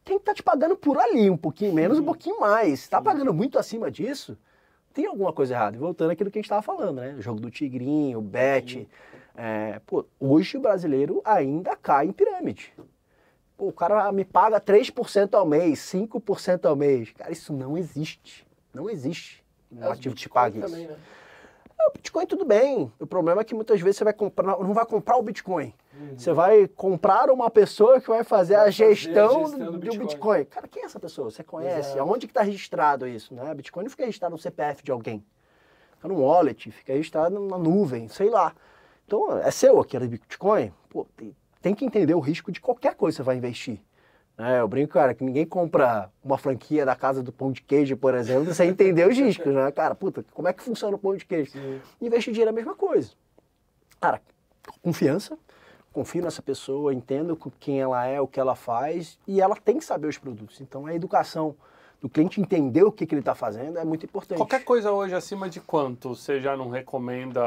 quem tá te pagando por ali, um pouquinho menos, um pouquinho mais, se tá pagando muito acima disso, tem alguma coisa errada. E voltando àquilo que a gente estava falando, né? O jogo do tigrinho, o bet. Hoje o brasileiro ainda cai em pirâmide. Pô, o cara me paga 3% ao mês, 5% ao mês. Cara, isso não existe. Não existe um ativo que te pague isso. Também, né? O Bitcoin tudo bem. O problema é que muitas vezes você vai comprar, não vai comprar o Bitcoin. Você vai comprar uma pessoa que vai fazer a gestão do Bitcoin. Cara, quem é essa pessoa? Você conhece? Exato. Aonde que está registrado isso? Né? Bitcoin não fica registrado no CPF de alguém. Fica no wallet, fica registrado na nuvem, sei lá. Então, é seu aquele Bitcoin? Pô, tem que entender o risco de qualquer coisa que você vai investir. Eu brinco, cara, que ninguém compra uma franquia da Casa do Pão de Queijo, por exemplo, sem entender os riscos, né? Cara, puta, como é que funciona o pão de queijo? Sim. Investir dinheiro é a mesma coisa. Cara, confiança, confio nessa pessoa, entendo quem ela é, o que ela faz, e ela tem que saber os produtos. Então, a educação do cliente entender o que ele está fazendo é muito importante. Qualquer coisa hoje acima de quanto você já não recomenda...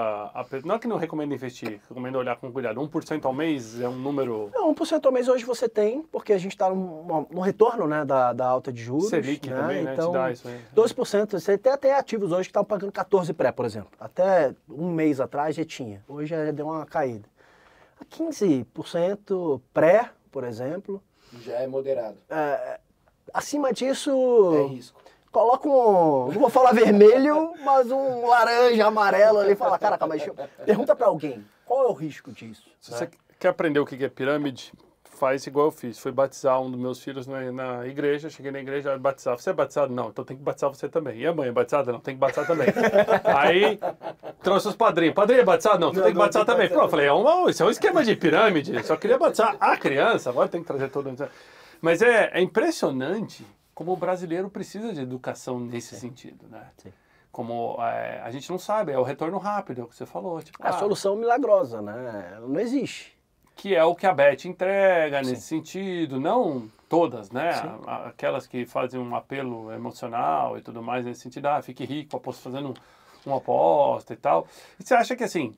Não é que não recomenda investir, recomenda olhar com cuidado. 1% ao mês é um número... Não, 1% ao mês hoje você tem, porque a gente está no retorno, né, da alta de juros. Selic, né? Também, né? Então, te dá isso aí. 12%. Você tem até ativos hoje que estão pagando 14 pré, por exemplo. Até um mês atrás já tinha. Hoje já deu uma caída. 15% pré, por exemplo. Já é moderado. Acima disso, é risco. Coloca não vou falar vermelho, mas um laranja, amarelo ali, fala, caraca, mas pergunta pra alguém, qual é o risco disso? Se você quer aprender o que é pirâmide, faz igual eu fiz. Fui batizar um dos meus filhos na igreja, cheguei na igreja, batizar. Você é batizado? Não, então tem que batizar você também. E a mãe é batizada? Não, tem que batizar também. Aí, trouxe os padrinhos. Padrinho é batizado? Não, tu tem que batizar também. Pô, eu falei, isso é um esquema de pirâmide, eu só queria batizar a criança, agora tem que trazer todo mundo. Mas é impressionante como o brasileiro precisa de educação nesse sentido, né? Sim. Como a gente não sabe, é o retorno rápido, é o que você falou. Tipo, a solução milagrosa, né? Não existe. Que é o que a Bet entrega nesse sentido, não todas, né? Aquelas que fazem um apelo emocional e tudo mais nesse sentido, fique rico, fazendo uma aposta e tal. E você acha que assim...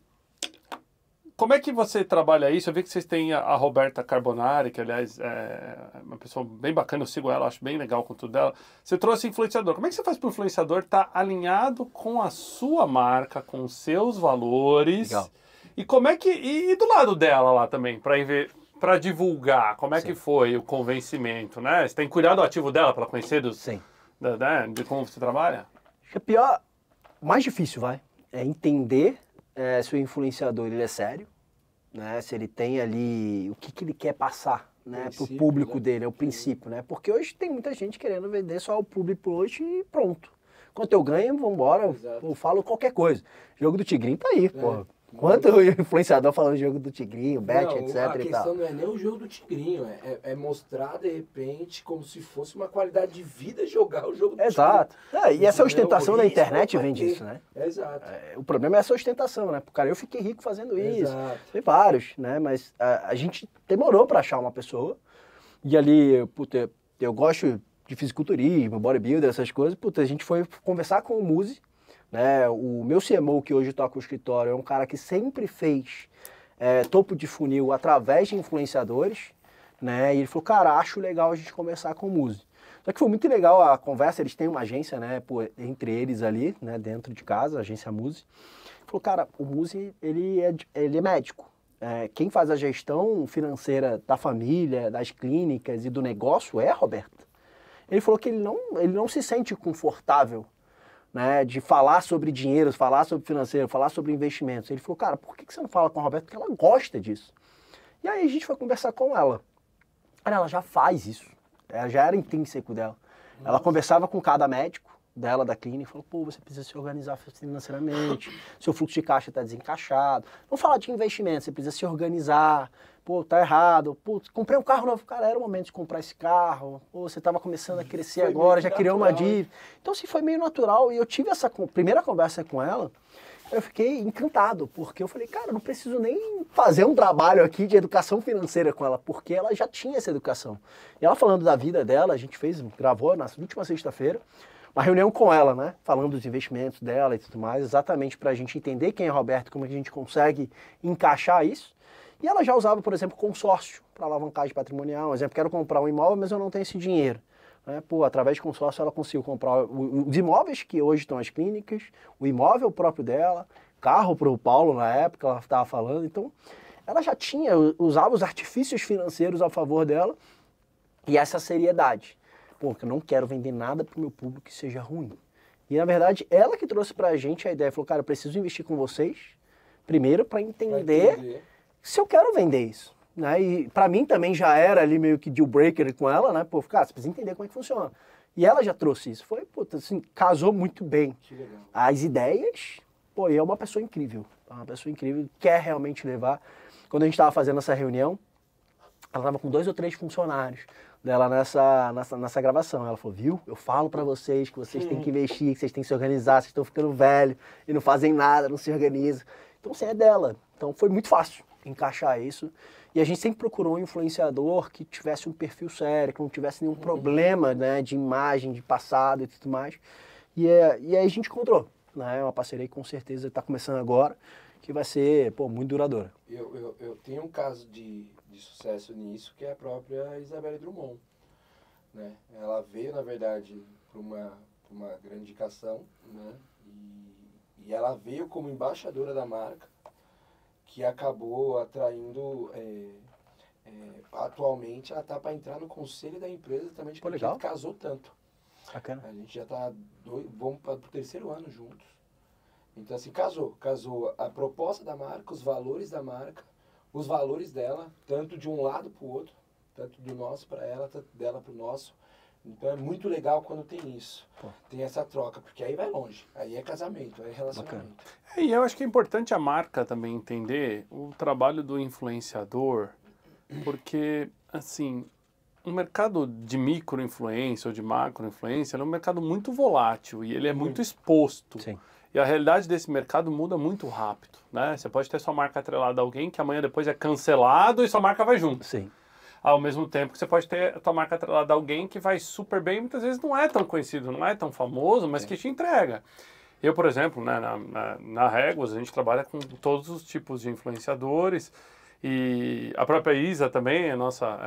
Como é que você trabalha isso? Eu vi que vocês têm a Roberta Carbonari, que aliás é uma pessoa bem bacana, eu sigo ela, acho bem legal com tudo dela. Você trouxe influenciador. Como é que você faz para o influenciador estar alinhado com a sua marca, com os seus valores? Legal. E como é que... E do lado dela lá também, para divulgar, como é que foi o convencimento, né? Você tem cuidado ativo dela para ela conhecer de como você trabalha? Acho que é pior, mais difícil, é entender... se o influenciador ele é sério, né? Se ele tem ali o que ele quer passar, né, para o público dele, é o princípio, né? Porque hoje tem muita gente querendo vender só ao público hoje e pronto. Quanto eu ganho, vamos embora, eu falo qualquer coisa. Jogo do Tigrinho tá aí, pô. Quanto influenciador falando do jogo do Tigrinho, bet, etc e tal. A questão não é nem o jogo do Tigrinho, é mostrar de repente como se fosse uma qualidade de vida jogar o jogo do Tigrinho. Exato. E essa ostentação da internet vem disso, né? Exato. O problema é essa ostentação, né? Cara, eu fiquei rico fazendo isso. Tem vários, né? Mas a gente demorou para achar uma pessoa. E ali, eu gosto de fisiculturismo, bodybuilder, essas coisas. A gente foi conversar com o Muzi. Né? O meu CMO, que hoje toca o escritório, é um cara que sempre fez topo de funil através de influenciadores, né? E ele falou, cara, acho legal a gente conversar com o Muzi. Só que foi muito legal a conversa, eles têm uma agência, né, entre eles ali, né, dentro de casa, a agência Muzi. Ele falou, cara, o Muzi, ele é médico. Quem faz a gestão financeira da família, das clínicas e do negócio é a Roberta. Ele falou que ele não se sente confortável, né, de falar sobre dinheiro, falar sobre financeiro, falar sobre investimentos. Ele falou, cara, por que você não fala com a Roberta? Porque ela gosta disso. E aí a gente foi conversar com ela. Ela já faz isso. Ela já era intrínseco dela. Ela conversava com cada médico dela, da clínica, e falou, pô, você precisa se organizar financeiramente, seu fluxo de caixa está desencaixado. Vamos falar de investimento, você precisa se organizar. Pô, tá errado. Pô, comprei um carro novo. Cara, era o momento de comprar esse carro. Pô, você estava começando a crescer agora, já criou uma dívida. Então, assim, foi meio natural. E eu tive essa primeira conversa com ela. Eu fiquei encantado, porque eu falei, cara, eu não preciso nem fazer um trabalho aqui de educação financeira com ela, porque ela já tinha essa educação. E ela falando da vida dela, a gente gravou na última sexta-feira, uma reunião com ela, né? Falando dos investimentos dela e tudo mais, exatamente para a gente entender quem é Roberto, como a gente consegue encaixar isso. E ela já usava, por exemplo, consórcio para alavancagem patrimonial. Por exemplo, quero comprar um imóvel, mas eu não tenho esse dinheiro. Pô, através de consórcio ela conseguiu comprar os imóveis que hoje estão as clínicas, o imóvel próprio dela, carro para o Paulo na época, ela estava falando. Então, ela já usava os artifícios financeiros a favor dela e essa seriedade. Pô, que eu não quero vender nada para o meu público que seja ruim. E, na verdade, ela que trouxe para a gente a ideia, falou, cara, eu preciso investir com vocês, primeiro, para entender se eu quero vender isso. Né? E para mim também já era ali meio que deal breaker com ela, né? Pô, cara, você precisa entender como é que funciona. E ela já trouxe isso. Foi, puta, assim, casou muito bem. Que legal. As ideias, pô, e é uma pessoa incrível. Uma pessoa incrível, quer realmente levar. Quando a gente estava fazendo essa reunião, ela estava com 2 ou 3 funcionários dela nessa gravação. Ela falou, viu, eu falo para vocês que vocês têm que investir, que vocês têm que se organizar, vocês estão ficando velhos e não fazem nada, não se organizam. Então, assim, é dela. Então, foi muito fácil encaixar isso. E a gente sempre procurou um influenciador que tivesse um perfil sério, que não tivesse nenhum problema, né, de imagem, de passado e tudo mais. E aí a gente encontrou, né, uma parceria que com certeza está começando agora, que vai ser, pô, muito duradoura. Eu tenho um caso de sucesso nisso, que é a própria Isabelle Drummond. Né? Ela veio, na verdade, por uma grande indicação, né? E ela veio como embaixadora da marca, que acabou atraindo, atualmente, ela está para entrar no conselho da empresa também, de porque casou tanto. Bacana. A gente já está, vamos para o 3º ano juntos. Então, assim, casou a proposta da marca, os valores da marca, os valores dela, tanto de um lado para o outro, tanto do nosso para ela, tanto dela para o nosso. Então é muito legal quando tem isso, tem essa troca, porque aí vai longe, aí é casamento, aí é relacionamento. E eu acho que é importante a marca também entender o trabalho do influenciador, porque, assim, o mercado de micro-influência ou de macro-influência é um mercado muito volátil e ele é muito exposto. Sim. E a realidade desse mercado muda muito rápido, né? Você pode ter sua marca atrelada a alguém que amanhã depois é cancelado e sua marca vai junto. Sim. Ao mesmo tempo que você pode ter a tua marca atrelada a alguém que vai super bem, muitas vezes não é tão conhecido, não é tão famoso, mas que te entrega. Eu, por exemplo, né, na Réguas, a gente trabalha com todos os tipos de influenciadores e a própria Isa também é nossa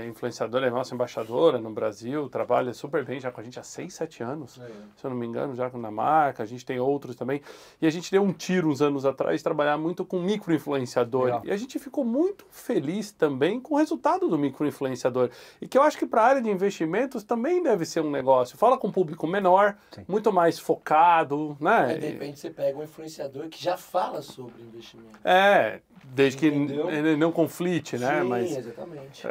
influenciadora, é nossa embaixadora no Brasil, trabalha super bem já com a gente há 6, 7 anos, se eu não me engano, já na marca, a gente tem outros também. E a gente deu um tiro uns anos atrás de trabalhar muito com micro-influenciador. E a gente ficou muito feliz também com o resultado do micro-influenciador. E que eu acho que para a área de investimentos também deve ser um negócio. Fala com um público menor, muito mais focado, né? De repente você pega um influenciador que já fala sobre investimento. Desde que ele não conflite, né? Sim, mas exatamente.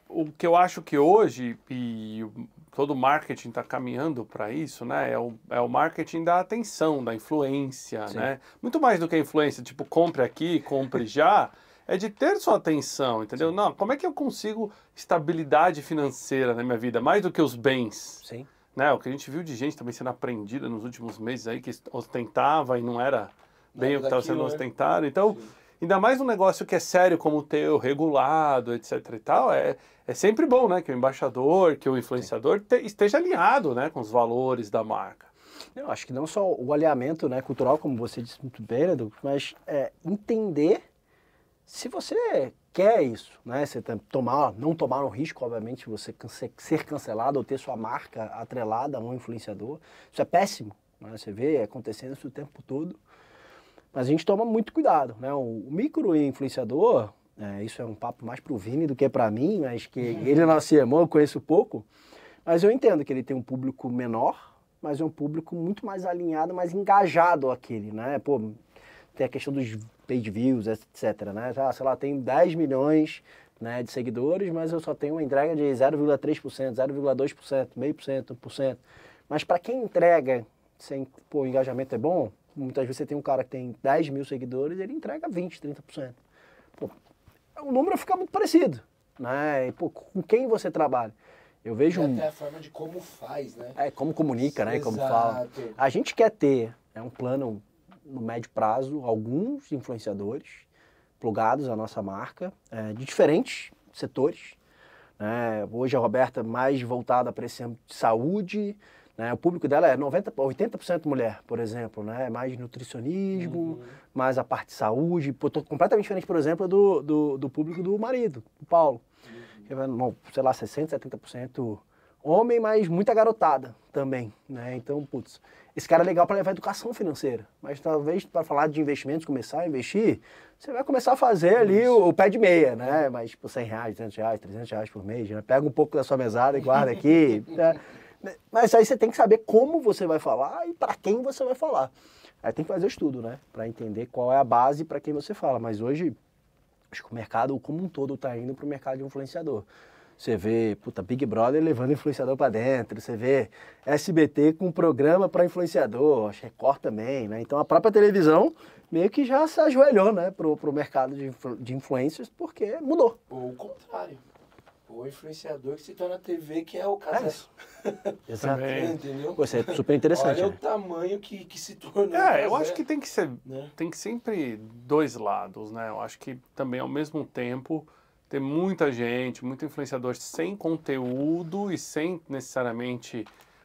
O que eu acho que hoje, e todo o marketing está caminhando para isso, né? É o marketing da atenção, da influência, né? Muito mais do que a influência, tipo, compre aqui, compre já, é de ter sua atenção, entendeu? Não, como é que eu consigo estabilidade financeira na minha vida, mais do que os bens? Sim. Né? O que a gente viu de gente também sendo aprendida nos últimos meses aí, que ostentava e não era bem o que estava sendo ostentado. Então, ainda mais um negócio que é sério como o teu, regulado, etc e tal, é sempre bom, né? Que o embaixador, que o influenciador esteja alinhado, né? Com os valores da marca. Eu acho que não só o alinhamento, né, cultural, como você disse muito bem, né, mas entender se você quer isso, né? Você não tomar um risco, obviamente, você ser cancelado ou ter sua marca atrelada a um influenciador. Isso é péssimo, né? Você vê acontecendo isso o tempo todo. Mas a gente toma muito cuidado, né? O micro-influenciador, isso é um papo mais pro Vini do que para mim, mas que ele é nosso irmão, eu conheço pouco, mas eu entendo que ele tem um público menor, mas é um público muito mais alinhado, mais engajado àquele, né? Pô, tem a questão dos page views, etc, né? Sei lá, tem 10 milhões, né, de seguidores, mas eu só tenho uma entrega de 0,3%, 0,2%, 0,5%, 1%. Mas para quem entrega, o engajamento é bom, muitas vezes você tem um cara que tem 10 mil seguidores e ele entrega 20%, 30%. Pô, o número fica muito parecido, né? E, pô, com quem você trabalha? Eu vejo até a forma de como faz, né? Como comunica, né? Exato. Como fala. A gente quer ter um plano no médio prazo, alguns influenciadores plugados à nossa marca, de diferentes setores. Hoje a Roberta mais voltada para esse âmbito de saúde, né? O público dela é 80% mulher, por exemplo, né? Mais nutricionismo, mais a parte de saúde, completamente diferente, por exemplo, do público do marido, do Paulo. Sei lá, 60%, 70% homem, mas muita garotada também, né? Então, putz, esse cara é legal para levar educação financeira, mas talvez para falar de investimentos, começar a investir, você vai começar a fazer ali o pé de meia, né? Mas tipo R$100, R$200, R$300 por mês, né? Pega um pouco da sua mesada e guarda aqui, né? Mas aí você tem que saber como você vai falar e para quem você vai falar. Aí tem que fazer o estudo, né? Para entender qual é a base para quem você fala. Mas hoje, acho que o mercado como um todo está indo para o mercado de influenciador. Você vê, Big Brother levando influenciador para dentro, você vê SBT com programa para influenciador, acho que Record também, né? Então a própria televisão meio que já se ajoelhou, né, pro mercado de influencers, porque mudou. Ou o contrário. O influenciador que se torna TV, que é o caso. Exato. Entendeu? Pô, isso é super interessante. Olha o tamanho que se tornou. Eu acho que tem que ser, tem que sempre dois lados, né? Eu acho que também ao mesmo tempo tem muita gente, muito influenciador sem conteúdo e sem necessariamente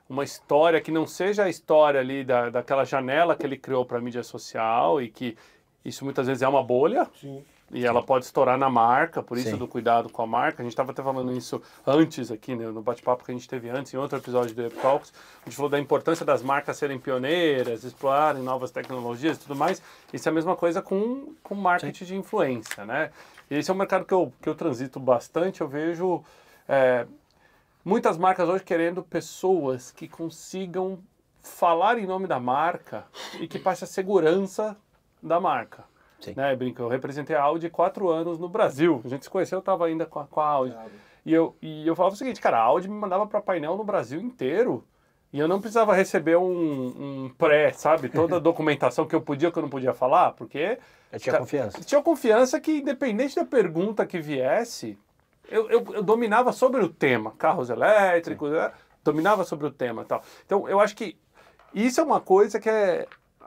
uma história que não seja a história ali daquela janela que ele criou para a mídia social e que isso muitas vezes é uma bolha. Sim. E ela pode estourar na marca, por isso Sim. do cuidado com a marca. A gente estava até falando isso antes aqui, né, no bate-papo que a gente teve antes, em outro episódio do Up Talks. A gente falou da importância das marcas serem pioneiras, explorarem novas tecnologias e tudo mais. Isso é a mesma coisa com marketing de influência, né? E esse é um mercado que eu transito bastante. Eu vejo muitas marcas hoje querendo pessoas que consigam falar em nome da marca e que passe a segurança da marca. Né, Brinca, eu representei a Audi 4 anos no Brasil. A gente se conheceu, eu estava ainda com a Audi. E eu falava o seguinte, cara, a Audi me mandava para painel no Brasil inteiro e eu não precisava receber um sabe? Toda a documentação que eu podia, que eu não podia falar, porque... Eu tinha confiança. Tinha confiança que, independente da pergunta que viesse, eu dominava sobre o tema. Carros elétricos, dominava sobre o tema e tal. Então, eu acho que isso é uma coisa que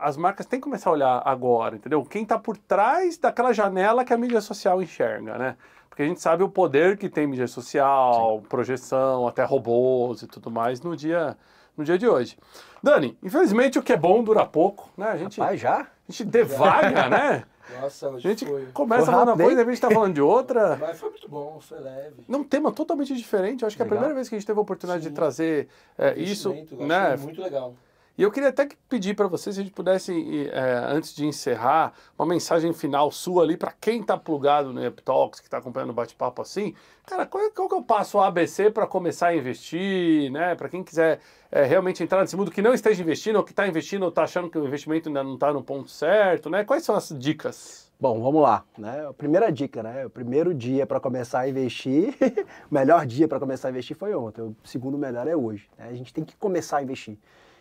as marcas têm que começar a olhar agora, entendeu? Quem está por trás daquela janela que a mídia social enxerga, né? Porque a gente sabe o poder que tem mídia social, projeção, até robôs e tudo mais no dia de hoje. Dani, infelizmente o que é bom dura pouco, né? A gente devaga, né? Nossa, hoje a gente foi. começa falando uma coisa, de repente está falando de outra. Mas foi muito bom, foi leve. Num tema totalmente diferente. Eu acho que é a primeira vez que a gente teve a oportunidade de trazer isso, né? Muito legal. E eu queria até pedir para vocês, se a gente pudesse, antes de encerrar, uma mensagem final sua ali para quem está plugado no Up Talks, que está acompanhando o bate-papo assim. Cara, qual que eu passo o ABC para começar a investir, né? Para quem quiser realmente entrar nesse mundo, que não esteja investindo, ou que está investindo, ou está achando que o investimento ainda não está no ponto certo, né? Quais são as dicas? Bom, vamos lá, né? A primeira dica, né? O primeiro dia para começar a investir, o melhor dia para começar a investir foi ontem, o segundo melhor é hoje, né? A gente tem que começar a investir.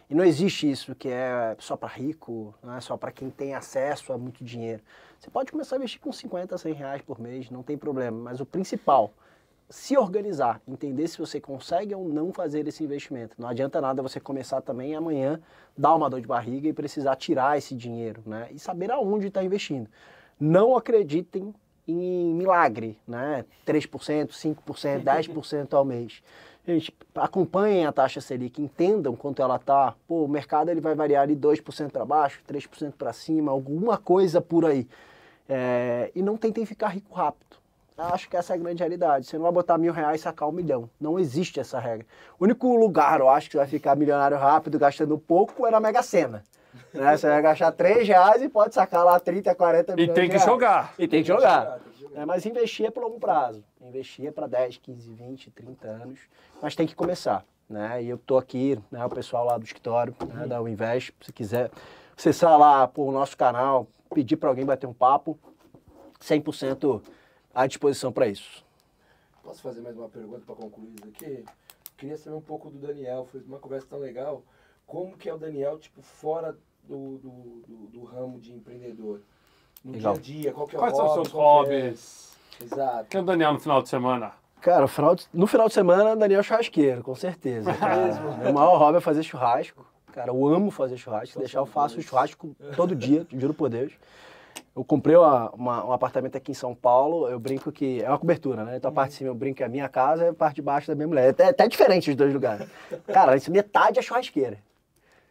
E não existe isso que é só para rico, não é só para quem tem acesso a muito dinheiro. Você pode começar a investir com 50, 100 reais por mês, não tem problema. Mas o principal, se organizar, entender se você consegue ou não fazer esse investimento. Não adianta nada você começar também amanhã, dar uma dor de barriga e precisar tirar esse dinheiro, né? E saber aonde está investindo. Não acreditem em milagre, né? 3%, 5%, 10% ao mês. Gente, acompanhem a taxa Selic, entendam quanto ela está. Pô, o mercado ele vai variar de 2% para baixo, 3% para cima, alguma coisa por aí. E não tentem ficar rico rápido. Acho que essa é a grande realidade. Você não vai botar R$1.000 e sacar 1 milhão. Não existe essa regra. O único lugar, eu acho, que você vai ficar milionário rápido gastando pouco é na Mega Sena. Né? Você vai gastar R$3 e pode sacar lá 30, 40 milhões. E tem que jogar. E tem que jogar. Mas investir é por longo prazo. Investir é para 10, 15, 20, 30 anos. Mas tem que começar. Né? E eu estou aqui, né, o pessoal lá do escritório, né, da Uinvest, se quiser acessar lá o nosso canal, pedir para alguém bater um papo, 100% à disposição para isso. Posso fazer mais uma pergunta para concluir isso aqui? Queria saber um pouco do Daniel, foi uma conversa tão legal. Como que é o Daniel, tipo, fora do ramo de empreendedor? No Legal. dia a dia, qual que é o Quais hobby? são os seus hobbies? Exato. Quem é o Daniel no final de semana? Cara, no final de semana, Daniel é churrasqueiro, com certeza. Cara. Meu maior hobby é fazer churrasco. cara. Eu amo fazer churrasco. Se deixar, eu faço churrasco todo dia, juro por Deus. Eu comprei um apartamento aqui em São Paulo, eu brinco que é uma cobertura, né? Então a parte de cima eu brinco que é a minha casa e a parte de baixo da minha mulher. É até diferente os dois lugares. Cara, isso metade é churrasqueira.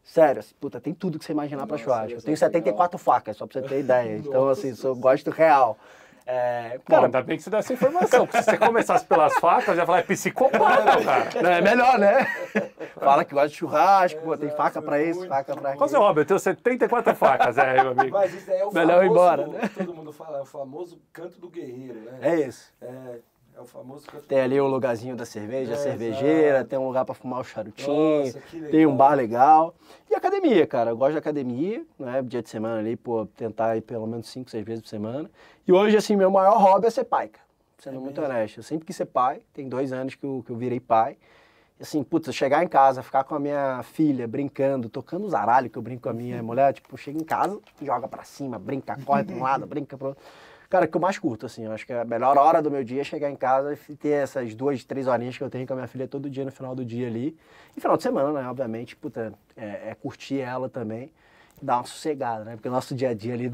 Sério, assim, puta, tem tudo que você imaginar pra churrasco. Eu tenho 74 facas, só pra você ter ideia. Então, assim, eu gosto real. Cara, ainda bem que você dá essa informação, porque se você começasse pelas facas, eu já falar, é psicopata, cara. É melhor, né? Fala que gosta de churrasco, pô, tem faca pra isso, faca pra aquilo. Qual seu hobby? Eu tenho 74 facas, meu amigo. Mas isso daí é o Melhor famoso, ir embora, né? todo mundo fala, é o famoso canto do guerreiro, né? É isso. É o famoso canto Tem ali o lugarzinho da cerveja, a cervejeira, tem um lugar pra fumar o charutinho, Nossa, que legal. tem um bar legal. E academia, cara, eu gosto de academia, né? Dia de semana ali, pô, tentar ir pelo menos 5, 6 vezes por semana. E hoje, assim, meu maior hobby é ser pai, cara. Sendo muito honesto. Eu sempre quis ser pai, tem 2 anos que eu virei pai. E assim, putz, chegar em casa, ficar com a minha filha brincando, tocando os aralhos que eu brinco com a minha mulher, tipo, chega em casa, joga pra cima, brinca, corre pra um lado, brinca pro outro. Cara, que eu mais curto, assim, eu acho que a melhor hora do meu dia é chegar em casa e ter essas 2, 3 horinhas que eu tenho com a minha filha todo dia, no final do dia ali. E final de semana, né, obviamente, puta, curtir ela também, dar uma sossegada, né, porque o nosso dia a dia ali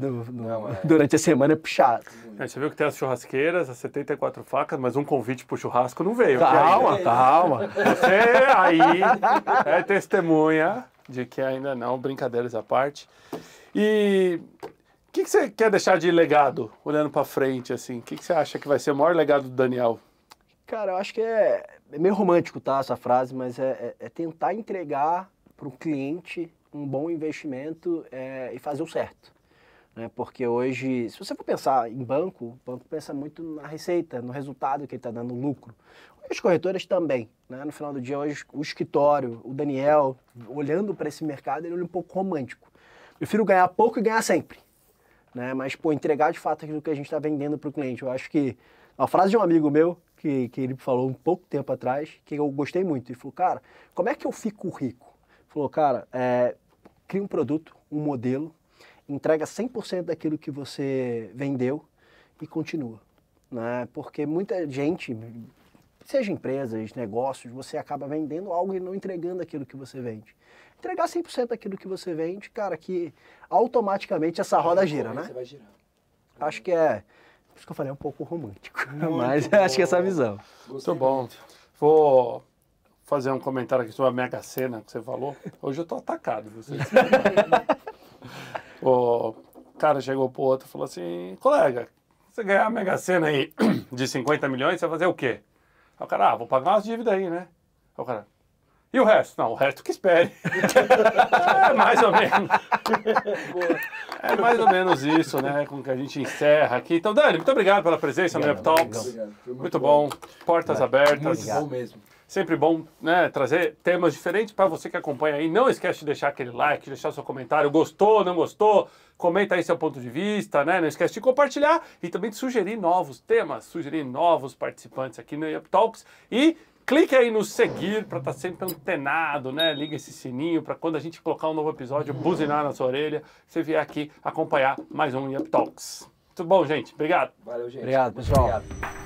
durante a semana é puxado. Você viu que tem as churrasqueiras, as 74 facas, mas um convite pro churrasco não veio. Calma. Você aí é testemunha de que ainda não, brincadeiras à parte. E o que você quer deixar de legado, olhando para frente, assim? O que você acha que vai ser o maior legado do Daniel? Cara, eu acho que é meio romântico, tá, essa frase, mas é tentar entregar para o cliente um bom investimento e fazer o certo. Né? Porque hoje, se você for pensar em banco, o banco pensa muito na receita, no resultado que ele está dando, no lucro. As corretoras também. Né? No final do dia, hoje, o escritório, o Daniel, olhando para esse mercado, ele é um pouco romântico. Prefiro ganhar pouco e ganhar sempre. Né? Mas, pô, entregar de fato aquilo que a gente está vendendo para o cliente. Eu acho que a frase de um amigo meu, que ele falou um pouco tempo atrás, que eu gostei muito. Ele falou, cara, como é que eu fico rico? Ele falou, cara, cria um produto, um modelo, entrega 100% daquilo que você vendeu e continua. Né? Porque muita gente, seja empresas, negócios, você acaba vendendo algo e não entregando aquilo que você vende. Entregar 100% daquilo que você vende, cara, que automaticamente essa roda gira, né? Você vai girar. Acho que por isso que eu falei, é um pouco romântico, mas acho que é essa visão. Muito bom. Vou fazer um comentário aqui sobre a Mega Sena que você falou. Hoje eu tô atacado. O cara chegou pro outro e falou assim, colega, você ganhar a Mega Sena aí de 50 milhões, você vai fazer o quê? Aí o cara, vou pagar umas dívidas aí, né? Aí o cara, e o resto? Não, o resto que espere. É mais ou menos. É mais ou menos isso, né? Com que a gente encerra aqui. Então, Dani, muito obrigado pela presença no Up Talks. Muito bom. Portas abertas. Muito bom mesmo. Sempre bom, né, trazer temas diferentes para você que acompanha aí. Não esquece de deixar aquele like, deixar seu comentário. Gostou, não gostou? Comenta aí seu ponto de vista, né? Não esquece de compartilhar e também de sugerir novos temas, sugerir novos participantes aqui no Up Talks. E clique aí no seguir para estar sempre antenado, né? Liga esse sininho para quando a gente colocar um novo episódio, buzinar na sua orelha, você vier aqui acompanhar mais um Up Talks. Muito bom, gente. Obrigado. Valeu, gente. Obrigado, pessoal. Obrigado.